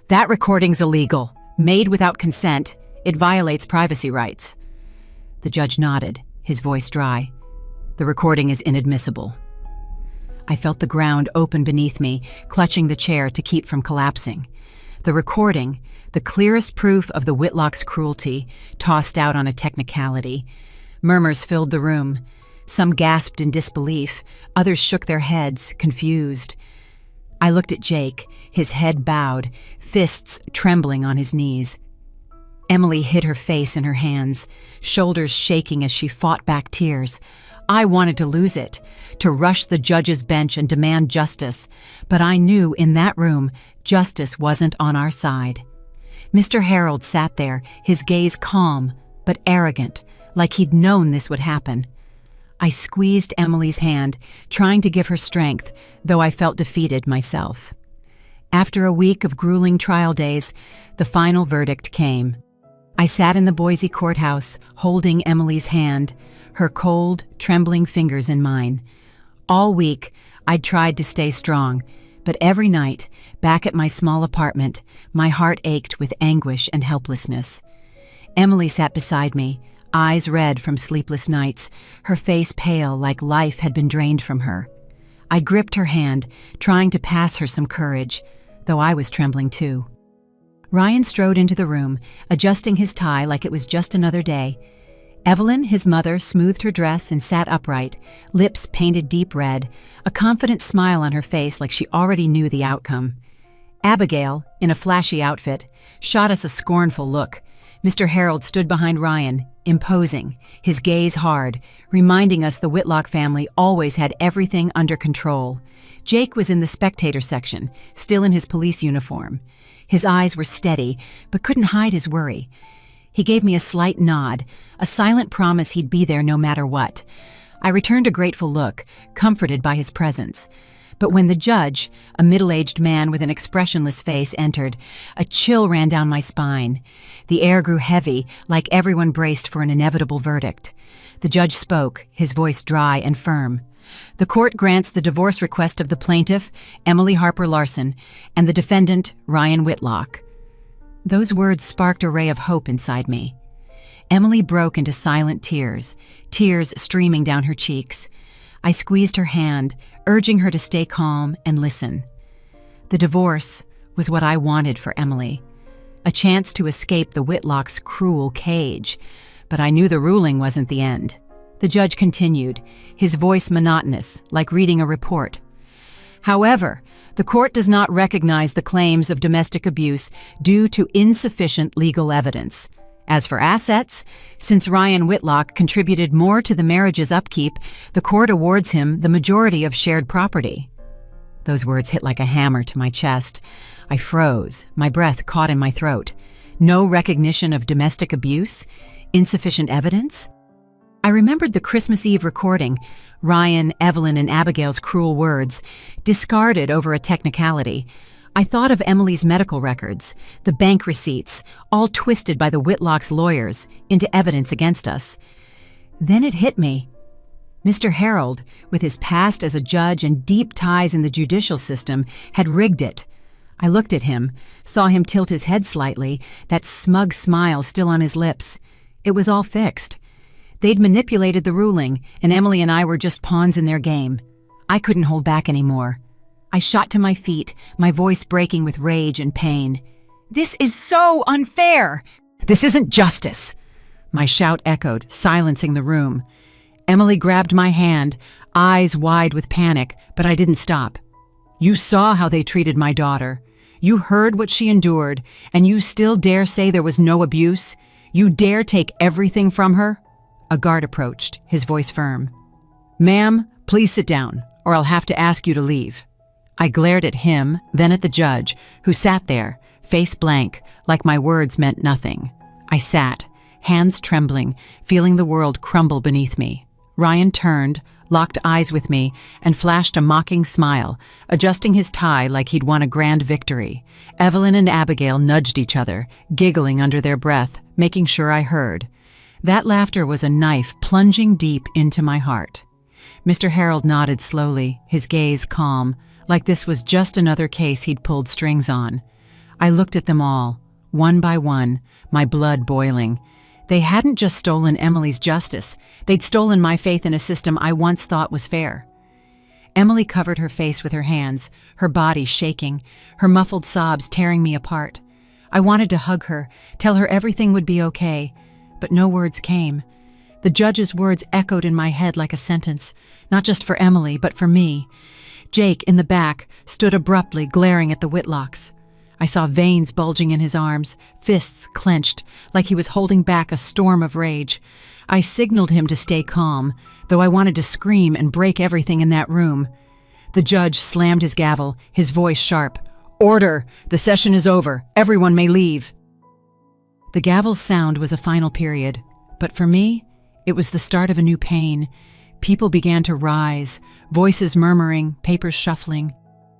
"That recording's illegal, made without consent. It violates privacy rights." The judge nodded, his voice dry. "The recording is inadmissible." I felt the ground open beneath me, clutching the chair to keep from collapsing. The recording, the clearest proof of the Whitlock's cruelty, tossed out on a technicality. Murmurs filled the room. Some gasped in disbelief, others shook their heads, confused. I looked at Jake, his head bowed, fists trembling on his knees. Emily hid her face in her hands, shoulders shaking as she fought back tears. I wanted to lose it, to rush the judge's bench and demand justice, but I knew in that room justice wasn't on our side. Mr. Harold sat there, his gaze calm but arrogant, like he'd known this would happen. I squeezed Emily's hand, trying to give her strength, though I felt defeated myself. After a week of grueling trial days, the final verdict came. I sat in the Boise courthouse, holding Emily's hand, her cold, trembling fingers in mine. All week, I'd tried to stay strong, but every night, back at my small apartment, my heart ached with anguish and helplessness. Emily sat beside me, eyes red from sleepless nights, her face pale like life had been drained from her. I gripped her hand, trying to pass her some courage, though I was trembling too. Ryan strode into the room, adjusting his tie like it was just another day. Evelyn, his mother, smoothed her dress and sat upright, lips painted deep red, a confident smile on her face like she already knew the outcome. Abigail, in a flashy outfit, shot us a scornful look. Mr. Harold stood behind Ryan, imposing, his gaze hard, reminding us the Whitlock family always had everything under control. Jake was in the spectator section, still in his police uniform. His eyes were steady, but couldn't hide his worry. He gave me a slight nod, a silent promise he'd be there no matter what. I returned a grateful look, comforted by his presence. But when the judge, a middle-aged man with an expressionless face, entered, a chill ran down my spine. The air grew heavy, like everyone braced for an inevitable verdict. The judge spoke, his voice dry and firm. The court grants the divorce request of the plaintiff, Emily Harper Larson, and the defendant, Ryan Whitlock. Those words sparked a ray of hope inside me. Emily broke into silent tears, tears streaming down her cheeks. I squeezed her hand, urging her to stay calm and listen. The divorce was what I wanted for Emily, a chance to escape the Whitlocks' cruel cage, but I knew the ruling wasn't the end. The judge continued, his voice monotonous, like reading a report. However, the court does not recognize the claims of domestic abuse due to insufficient legal evidence. As for assets, since Ryan Whitlock contributed more to the marriage's upkeep, the court awards him the majority of shared property. Those words hit like a hammer to my chest. I froze, my breath caught in my throat. No recognition of domestic abuse? Insufficient evidence? I remembered the Christmas Eve recording, Ryan, Evelyn, and Abigail's cruel words, discarded over a technicality. I thought of Emily's medical records, the bank receipts, all twisted by the Whitlocks' lawyers into evidence against us. Then it hit me. Mr. Harold, with his past as a judge and deep ties in the judicial system, had rigged it. I looked at him, saw him tilt his head slightly, that smug smile still on his lips. It was all fixed. They'd manipulated the ruling, and Emily and I were just pawns in their game. I couldn't hold back anymore. I shot to my feet, my voice breaking with rage and pain. "This is so unfair! This isn't justice!" My shout echoed, silencing the room. Emily grabbed my hand, eyes wide with panic, but I didn't stop. "You saw how they treated my daughter. You heard what she endured, and you still dare say there was no abuse? You dare take everything from her?" A guard approached, his voice firm. "Ma'am, please sit down, or I'll have to ask you to leave." I glared at him, then at the judge, who sat there, face blank, like my words meant nothing. I sat, hands trembling, feeling the world crumble beneath me. Ryan turned, locked eyes with me, and flashed a mocking smile, adjusting his tie like he'd won a grand victory. Evelyn and Abigail nudged each other, giggling under their breath, making sure I heard. That laughter was a knife plunging deep into my heart. Mr. Harold nodded slowly, his gaze calm, like this was just another case he'd pulled strings on. I looked at them all, one by one, my blood boiling. They hadn't just stolen Emily's justice, they'd stolen my faith in a system I once thought was fair. Emily covered her face with her hands, her body shaking, her muffled sobs tearing me apart. I wanted to hug her, tell her everything would be okay, but no words came. The judge's words echoed in my head like a sentence, not just for Emily, but for me. Jake, in the back, stood abruptly glaring at the Whitlocks. I saw veins bulging in his arms, fists clenched, like he was holding back a storm of rage. I signaled him to stay calm, though I wanted to scream and break everything in that room. The judge slammed his gavel, his voice sharp. "Order! The session is over. Everyone may leave." The gavel's sound was a final period, but for me, it was the start of a new pain. People began to rise, voices murmuring, papers shuffling.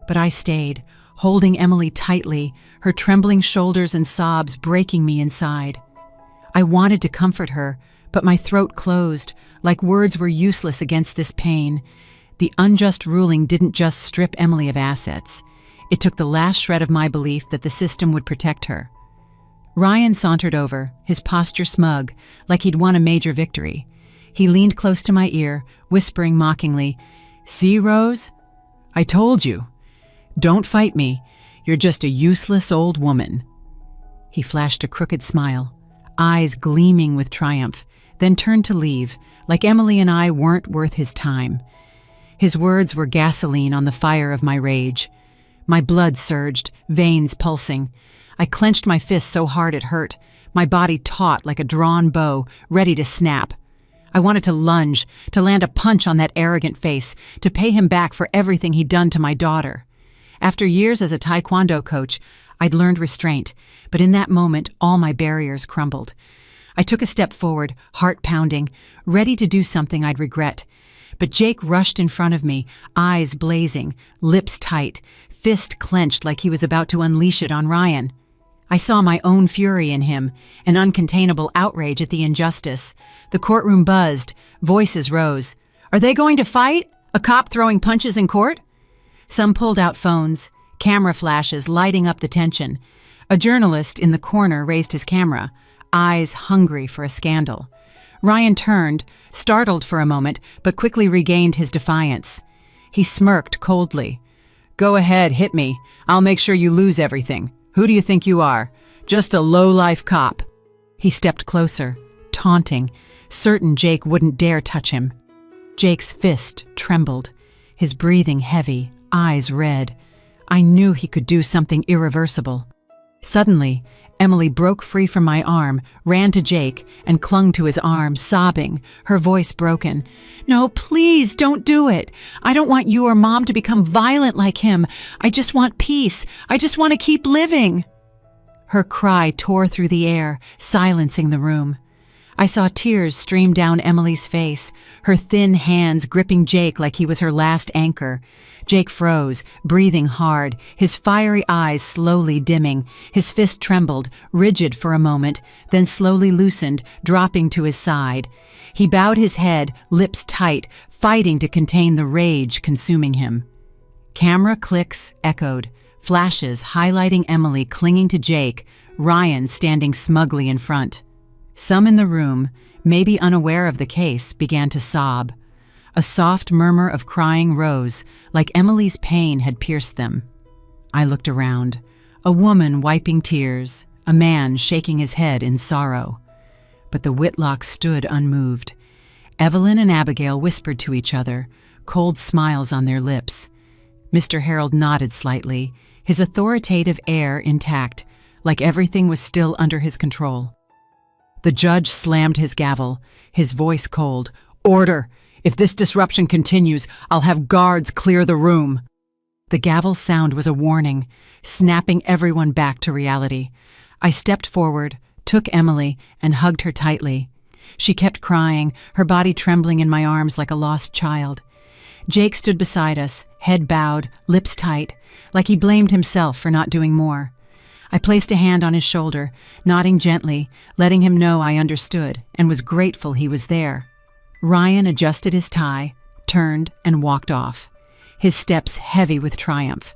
But I stayed, holding Emily tightly, her trembling shoulders and sobs breaking me inside. I wanted to comfort her, but my throat closed, like words were useless against this pain. The unjust ruling didn't just strip Emily of assets. It took the last shred of my belief that the system would protect her. Ryan sauntered over, his posture smug, like he'd won a major victory. He leaned close to my ear, whispering mockingly, "See, Rose? I told you. Don't fight me. You're just a useless old woman." He flashed a crooked smile, eyes gleaming with triumph, then turned to leave, like Emily and I weren't worth his time. His words were gasoline on the fire of my rage. My blood surged, veins pulsing. I clenched my fist so hard it hurt, my body taut like a drawn bow, ready to snap. I wanted to lunge, to land a punch on that arrogant face, to pay him back for everything he'd done to my daughter. After years as a taekwondo coach, I'd learned restraint, but in that moment, all my barriers crumbled. I took a step forward, heart pounding, ready to do something I'd regret. But Jake rushed in front of me, eyes blazing, lips tight, fist clenched like he was about to unleash it on Ryan. I saw my own fury in him, an uncontainable outrage at the injustice. The courtroom buzzed, voices rose. Are they going to fight? A cop throwing punches in court? Some pulled out phones, camera flashes lighting up the tension. A journalist in the corner raised his camera, eyes hungry for a scandal. Ryan turned, startled for a moment, but quickly regained his defiance. He smirked coldly. Go ahead, hit me. I'll make sure you lose everything. Who do you think you are? Just a low-life cop. He stepped closer, taunting, certain Jake wouldn't dare touch him. Jake's fist trembled, his breathing heavy, eyes red. I knew he could do something irreversible. Suddenly, Emily broke free from my arm, ran to Jake, and clung to his arm, sobbing, her voice broken. No, please, don't do it. I don't want you or Mom to become violent like him. I just want peace. I just want to keep living. Her cry tore through the air, silencing the room. I saw tears stream down Emily's face, her thin hands gripping Jake like he was her last anchor. Jake froze, breathing hard, his fiery eyes slowly dimming. His fist trembled, rigid for a moment, then slowly loosened, dropping to his side. He bowed his head, lips tight, fighting to contain the rage consuming him. Camera clicks echoed, flashes highlighting Emily clinging to Jake, Ryan standing smugly in front. Some in the room, maybe unaware of the case, began to sob. A soft murmur of crying rose, like Emily's pain had pierced them. I looked around. A woman wiping tears, a man shaking his head in sorrow. But the Whitlocks stood unmoved. Evelyn and Abigail whispered to each other, cold smiles on their lips. Mr. Harold nodded slightly, his authoritative air intact, like everything was still under his control. The judge slammed his gavel, his voice cold. Order! If this disruption continues, I'll have guards clear the room. The gavel's sound was a warning, snapping everyone back to reality. I stepped forward, took Emily, and hugged her tightly. She kept crying, her body trembling in my arms like a lost child. Jake stood beside us, head bowed, lips tight, like he blamed himself for not doing more. I placed a hand on his shoulder, nodding gently, letting him know I understood and was grateful he was there. Ryan adjusted his tie, turned, and walked off, his steps heavy with triumph.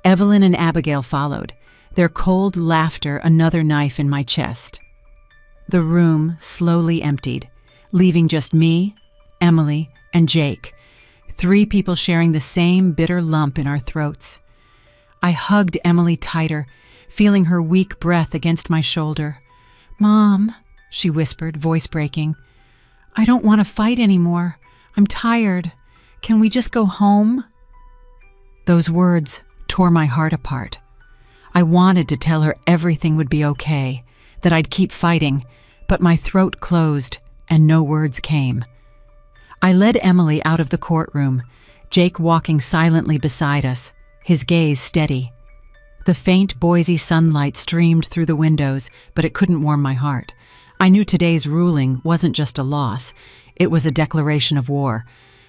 Evelyn and Abigail followed, their cold laughter another knife in my chest. The room slowly emptied, leaving just me, Emily, and Jake, 3 people sharing the same bitter lump in our throats. I hugged Emily tighter, feeling her weak breath against my shoulder. Mom, she whispered, voice breaking. I don't want to fight anymore. I'm tired. Can we just go home? Those words tore my heart apart. I wanted to tell her everything would be okay, that I'd keep fighting, but my throat closed and no words came. I led Emily out of the courtroom, Jake walking silently beside us, his gaze steady. The faint Boise sunlight streamed through the windows, but it couldn't warm my heart. I knew today's ruling wasn't just a loss, it was a declaration of war.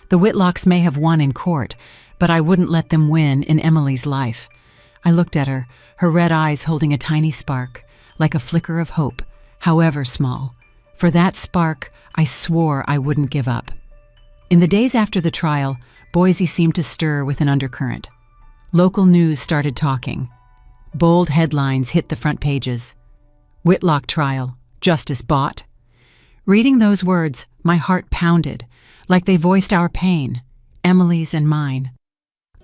The Whitlocks may have won in court, but I wouldn't let them win in Emily's life. I looked at her, her red eyes holding a tiny spark, like a flicker of hope, however small. For that spark, I swore I wouldn't give up. In the days after the trial, Boise seemed to stir with an undercurrent. Local news started talking. Bold headlines hit the front pages. Whitlock trial, justice bought. Reading those words, my heart pounded, like they voiced our pain, Emily's and mine.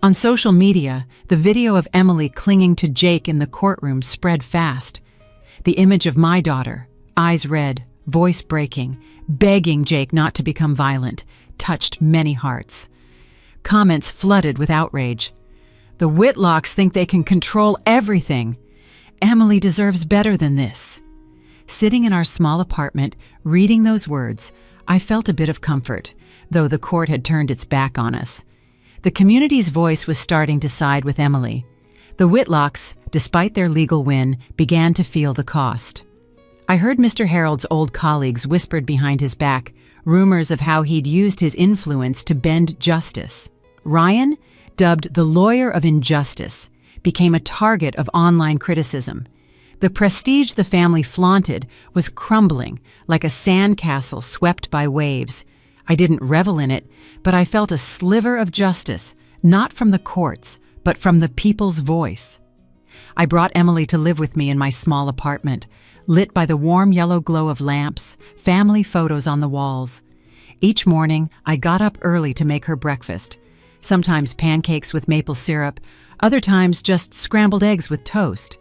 On social media, the video of Emily clinging to Jake in the courtroom spread fast. The image of my daughter, eyes red, voice breaking, begging Jake not to become violent, touched many hearts. Comments flooded with outrage. The Whitlocks think they can control everything. Emily deserves better than this." Sitting in our small apartment, reading those words, I felt a bit of comfort, though the court had turned its back on us. The community's voice was starting to side with Emily. The Whitlocks, despite their legal win, began to feel the cost. I heard Mr. Harold's old colleagues whispered behind his back rumors of how he'd used his influence to bend justice. Ryan, dubbed the lawyer of injustice, became a target of online criticism. The prestige the family flaunted was crumbling like a sandcastle swept by waves. I didn't revel in it, but I felt a sliver of justice, not from the courts, but from the people's voice. I brought Emily to live with me in my small apartment, lit by the warm yellow glow of lamps, family photos on the walls. Each morning, I got up early to make her breakfast, sometimes pancakes with maple syrup, other times just scrambled eggs with toast.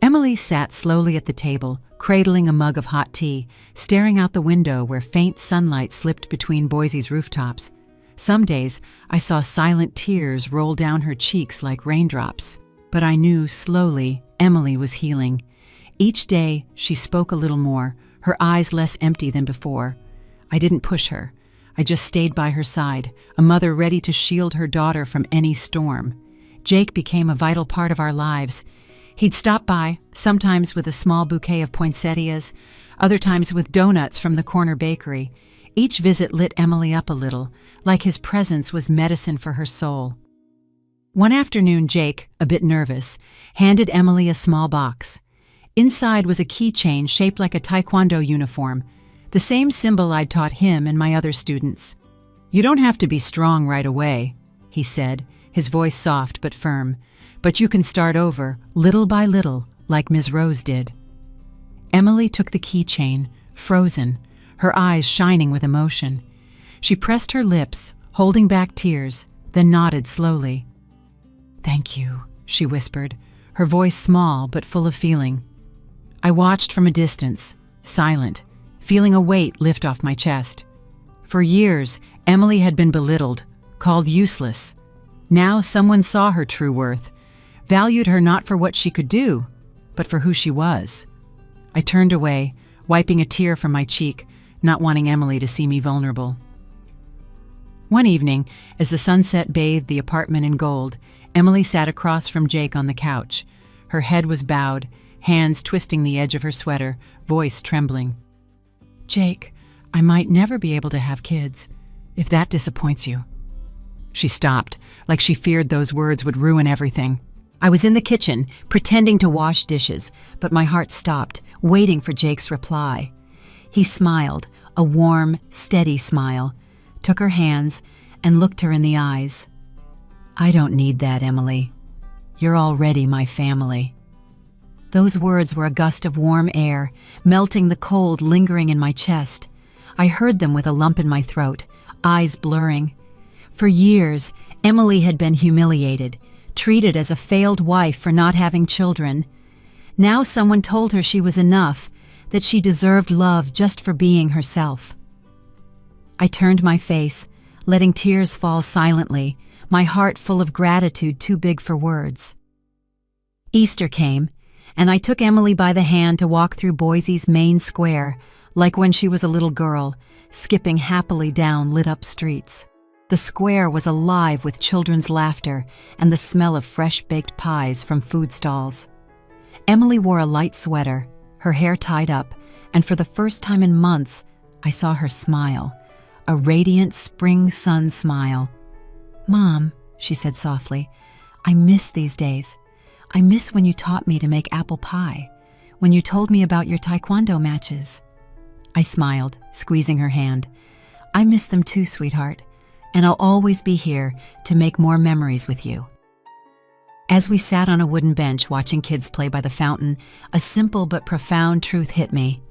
Emily sat slowly at the table, cradling a mug of hot tea, staring out the window where faint sunlight slipped between Boise's rooftops. Some days, I saw silent tears roll down her cheeks like raindrops. But I knew slowly Emily was healing. Each day, she spoke a little more, her eyes less empty than before. I didn't push her. I just stayed by her side, a mother ready to shield her daughter from any storm. Jake became a vital part of our lives. He'd stop by, sometimes with a small bouquet of poinsettias, other times with donuts from the corner bakery. Each visit lit Emily up a little, like his presence was medicine for her soul. One afternoon, Jake, a bit nervous, handed Emily a small box. Inside was a keychain shaped like a taekwondo uniform, the same symbol I'd taught him and my other students. "You don't have to be strong right away," he said, his voice soft but firm, "but you can start over, little by little, like Ms. Rose did." Emily took the keychain, frozen, her eyes shining with emotion. She pressed her lips, holding back tears, then nodded slowly. "Thank you," she whispered, her voice small but full of feeling. I watched from a distance, silent, feeling a weight lift off my chest. For years, Emily had been belittled, called useless. Now someone saw her true worth, valued her not for what she could do, but for who she was. I turned away, wiping a tear from my cheek, not wanting Emily to see me vulnerable. One evening, as the sunset bathed the apartment in gold, Emily sat across from Jake on the couch. Her head was bowed, hands twisting the edge of her sweater, voice trembling. "Jake, I might never be able to have kids, if that disappoints you." She stopped, like she feared those words would ruin everything. I was in the kitchen, pretending to wash dishes, but my heart stopped, waiting for Jake's reply. He smiled, a warm, steady smile, took her hands, and looked her in the eyes. "I don't need that, Emily. You're already my family." Those words were a gust of warm air, melting the cold lingering in my chest. I heard them with a lump in my throat, eyes blurring. For years, Emily had been humiliated, treated as a failed wife for not having children. Now someone told her she was enough, that she deserved love just for being herself. I turned my face, letting tears fall silently, my heart full of gratitude too big for words. Easter came, and I took Emily by the hand to walk through Boise's main square, like when she was a little girl, skipping happily down lit-up streets. The square was alive with children's laughter and the smell of fresh-baked pies from food stalls. Emily wore a light sweater, her hair tied up, and for the first time in months, I saw her smile, a radiant spring sun smile. "Mom," she said softly, "I miss these days. I miss when you taught me to make apple pie, when you told me about your taekwondo matches." I smiled, squeezing her hand. "I miss them too, sweetheart, and I'll always be here to make more memories with you." As we sat on a wooden bench watching kids play by the fountain, a simple but profound truth hit me.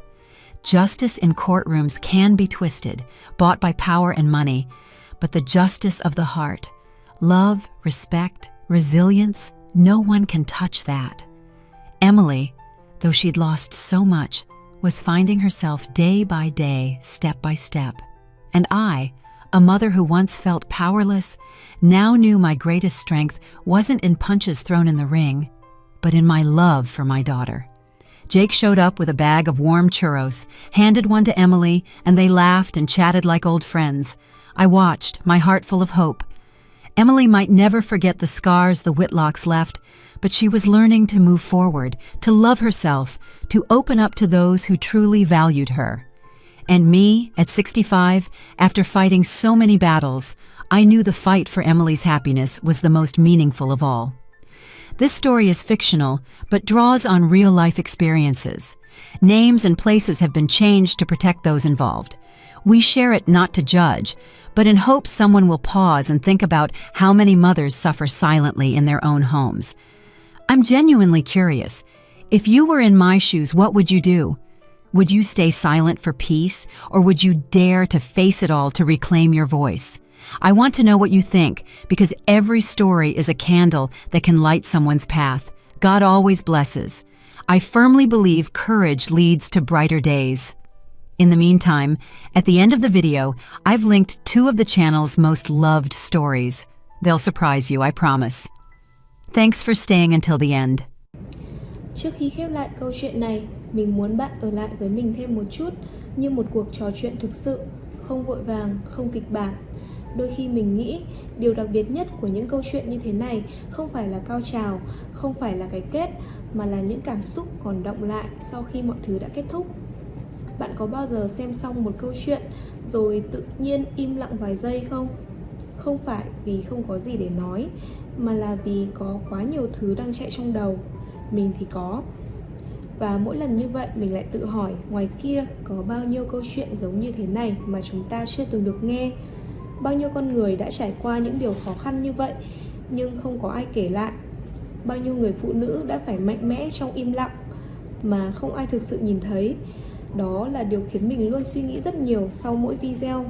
Justice in courtrooms can be twisted, bought by power and money, but the justice of the heart, love, respect, resilience, no one can touch that. Emily, though she'd lost so much, was finding herself day by day, step by step. And I, A mother who once felt powerless now knew my greatest strength wasn't in punches thrown in the ring, but in my love for my daughter. Jake showed up with a bag of warm churros, handed one to Emily, and they laughed and chatted like old friends. I watched, my heart full of hope. Emily might never forget the scars the Whitlocks left, but she was learning to move forward, to love herself, to open up to those who truly valued her. And me, at 65, after fighting so many battles, I knew the fight for Emily's happiness was the most meaningful of all. This story is fictional, but draws on real-life experiences. Names and places have been changed to protect those involved. We share it not to judge, but in hopes someone will pause and think about how many mothers suffer silently in their own homes. I'm genuinely curious. If you were in my shoes, what would you do? Would you stay silent for peace, or would you dare to face it all to reclaim your voice? I want to know what you think, because every story is a candle that can light someone's path. God always blesses. I firmly believe courage leads to brighter days. In the meantime, at the end of the video, I've linked 2 of the channel's most loved stories. They'll surprise you, I promise. Thanks for staying until the end. Trước khi khép lại câu chuyện này, mình muốn bạn ở lại với mình thêm một chút, như một cuộc trò chuyện thực sự, không vội vàng, không kịch bản. Đôi khi mình nghĩ điều đặc biệt nhất của những câu chuyện như thế này không phải là cao trào, không phải là cái kết, mà là những cảm xúc còn đọng lại sau khi mọi thứ đã kết thúc. Bạn có bao giờ xem xong một câu chuyện rồi tự nhiên im lặng vài giây không? Không phải vì không có gì để nói, mà là vì có quá nhiều thứ đang chạy trong đầu. Mình thì có. Và mỗi lần như vậy mình lại tự hỏi, ngoài kia có bao nhiêu câu chuyện giống như thế này mà chúng ta chưa từng được nghe. Bao nhiêu con người đã trải qua những điều khó khăn như vậy nhưng không có ai kể lại. Bao nhiêu người phụ nữ đã phải mạnh mẽ trong im lặng mà không ai thực sự nhìn thấy. Đó là điều khiến mình luôn suy nghĩ rất nhiều sau mỗi video.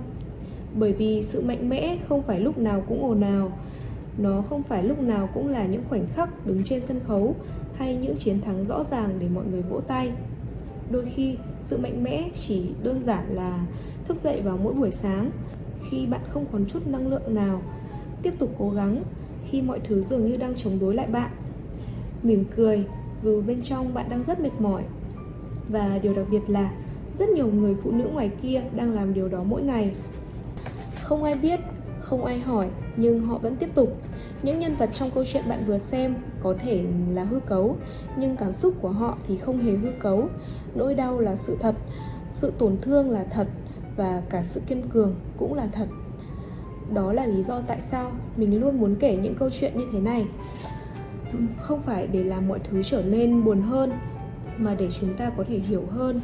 Bởi vì sự mạnh mẽ không phải lúc nào cũng ồn ào. Nó không phải lúc nào cũng là những khoảnh khắc đứng trên sân khấu hay những chiến thắng rõ ràng để mọi người vỗ tay. Đôi khi sự mạnh mẽ chỉ đơn giản là thức dậy vào mỗi buổi sáng khi bạn không còn chút năng lượng nào, tiếp tục cố gắng khi mọi thứ dường như đang chống đối lại bạn. Mỉm cười dù bên trong bạn đang rất mệt mỏi. Và điều đặc biệt là rất nhiều người phụ nữ ngoài kia đang làm điều đó mỗi ngày. Không ai biết, không ai hỏi, nhưng họ vẫn tiếp tục. Những nhân vật trong câu chuyện bạn vừa xem có thể là hư cấu, nhưng cảm xúc của họ thì không hề hư cấu. Nỗi đau là sự thật, sự tổn thương là thật, và cả sự kiên cường cũng là thật. Đó là lý do tại sao mình luôn muốn kể những câu chuyện như thế này. Không phải để làm mọi thứ trở nên buồn hơn, mà để chúng ta có thể hiểu hơn,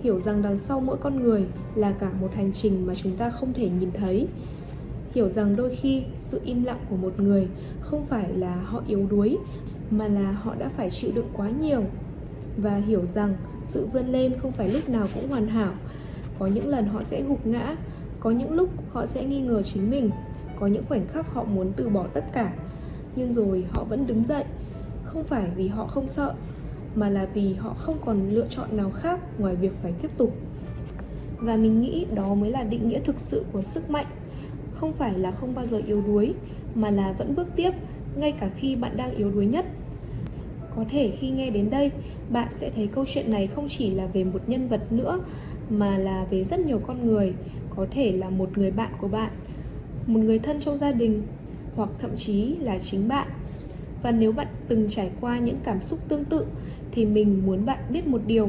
hiểu rằng đằng sau mỗi con người là cả một hành trình mà chúng ta không thể nhìn thấy. Hiểu rằng đôi khi sự im lặng của một người không phải là họ yếu đuối, mà là họ đã phải chịu đựng quá nhiều. Và hiểu rằng sự vươn lên không phải lúc nào cũng hoàn hảo. Có những lần họ sẽ gục ngã, có những lúc họ sẽ nghi ngờ chính mình, có những khoảnh khắc họ muốn từ bỏ tất cả. Nhưng rồi họ vẫn đứng dậy, không phải vì họ không sợ, mà là vì họ không còn lựa chọn nào khác ngoài việc phải tiếp tục. Và mình nghĩ đó mới là định nghĩa thực sự của sức mạnh. Không phải là không bao giờ yếu đuối, mà là vẫn bước tiếp, ngay cả khi bạn đang yếu đuối nhất. Có thể khi nghe đến đây, bạn sẽ thấy câu chuyện này không chỉ là về một nhân vật nữa, mà là về rất nhiều con người. Có thể là một người bạn của bạn, một người thân trong gia đình, hoặc thậm chí là chính bạn. Và nếu bạn từng trải qua những cảm xúc tương tự, thì mình muốn bạn biết một điều: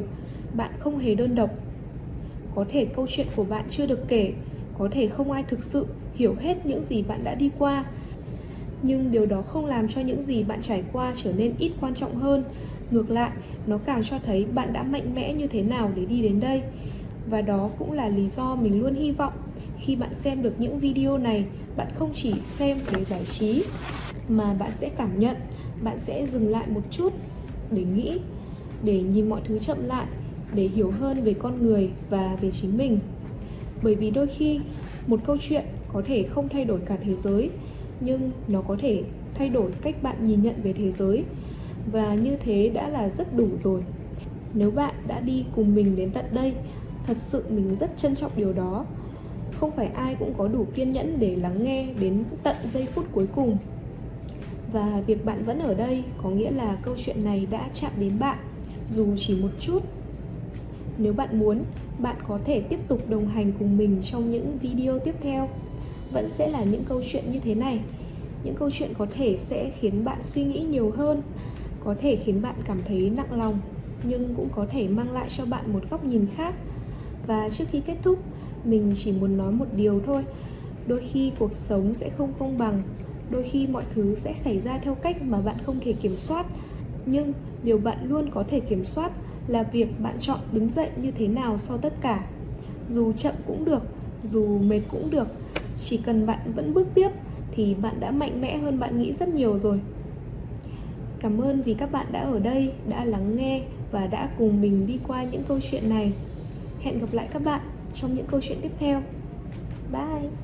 bạn không hề đơn độc. Có thể câu chuyện của bạn chưa được kể, có thể không ai thực sự hiểu hết những gì bạn đã đi qua, nhưng điều đó không làm cho những gì bạn trải qua trở nên ít quan trọng hơn. Ngược lại, nó càng cho thấy bạn đã mạnh mẽ như thế nào để đi đến đây. Và đó cũng là lý do mình luôn hy vọng khi bạn xem được những video này, bạn không chỉ xem để giải trí, mà bạn sẽ cảm nhận, bạn sẽ dừng lại một chút để nghĩ, để nhìn mọi thứ chậm lại, để hiểu hơn về con người và về chính mình. Bởi vì đôi khi một câu chuyện có thể không thay đổi cả thế giới, nhưng nó có thể thay đổi cách bạn nhìn nhận về thế giới. Và như thế đã là rất đủ rồi. Nếu bạn đã đi cùng mình đến tận đây, thật sự mình rất trân trọng điều đó. Không phải ai cũng có đủ kiên nhẫn để lắng nghe đến tận giây phút cuối cùng. Và việc bạn vẫn ở đây có nghĩa là câu chuyện này đã chạm đến bạn, dù chỉ một chút. Nếu bạn muốn, bạn có thể tiếp tục đồng hành cùng mình trong những video tiếp theo. Vẫn sẽ là những câu chuyện như thế này. Những câu chuyện có thể sẽ khiến bạn suy nghĩ nhiều hơn, có thể khiến bạn cảm thấy nặng lòng, nhưng cũng có thể mang lại cho bạn một góc nhìn khác. Và trước khi kết thúc, mình chỉ muốn nói một điều thôi. Đôi khi cuộc sống sẽ không công bằng, đôi khi mọi thứ sẽ xảy ra theo cách mà bạn không thể kiểm soát. Nhưng điều bạn luôn có thể kiểm soát là việc bạn chọn đứng dậy như thế nào sau tất cả. Dù chậm cũng được, dù mệt cũng được, chỉ cần bạn vẫn bước tiếp thì bạn đã mạnh mẽ hơn bạn nghĩ rất nhiều rồi. Cảm ơn vì các bạn đã ở đây, đã lắng nghe và đã cùng mình đi qua những câu chuyện này. Hẹn gặp lại các bạn trong những câu chuyện tiếp theo. Bye!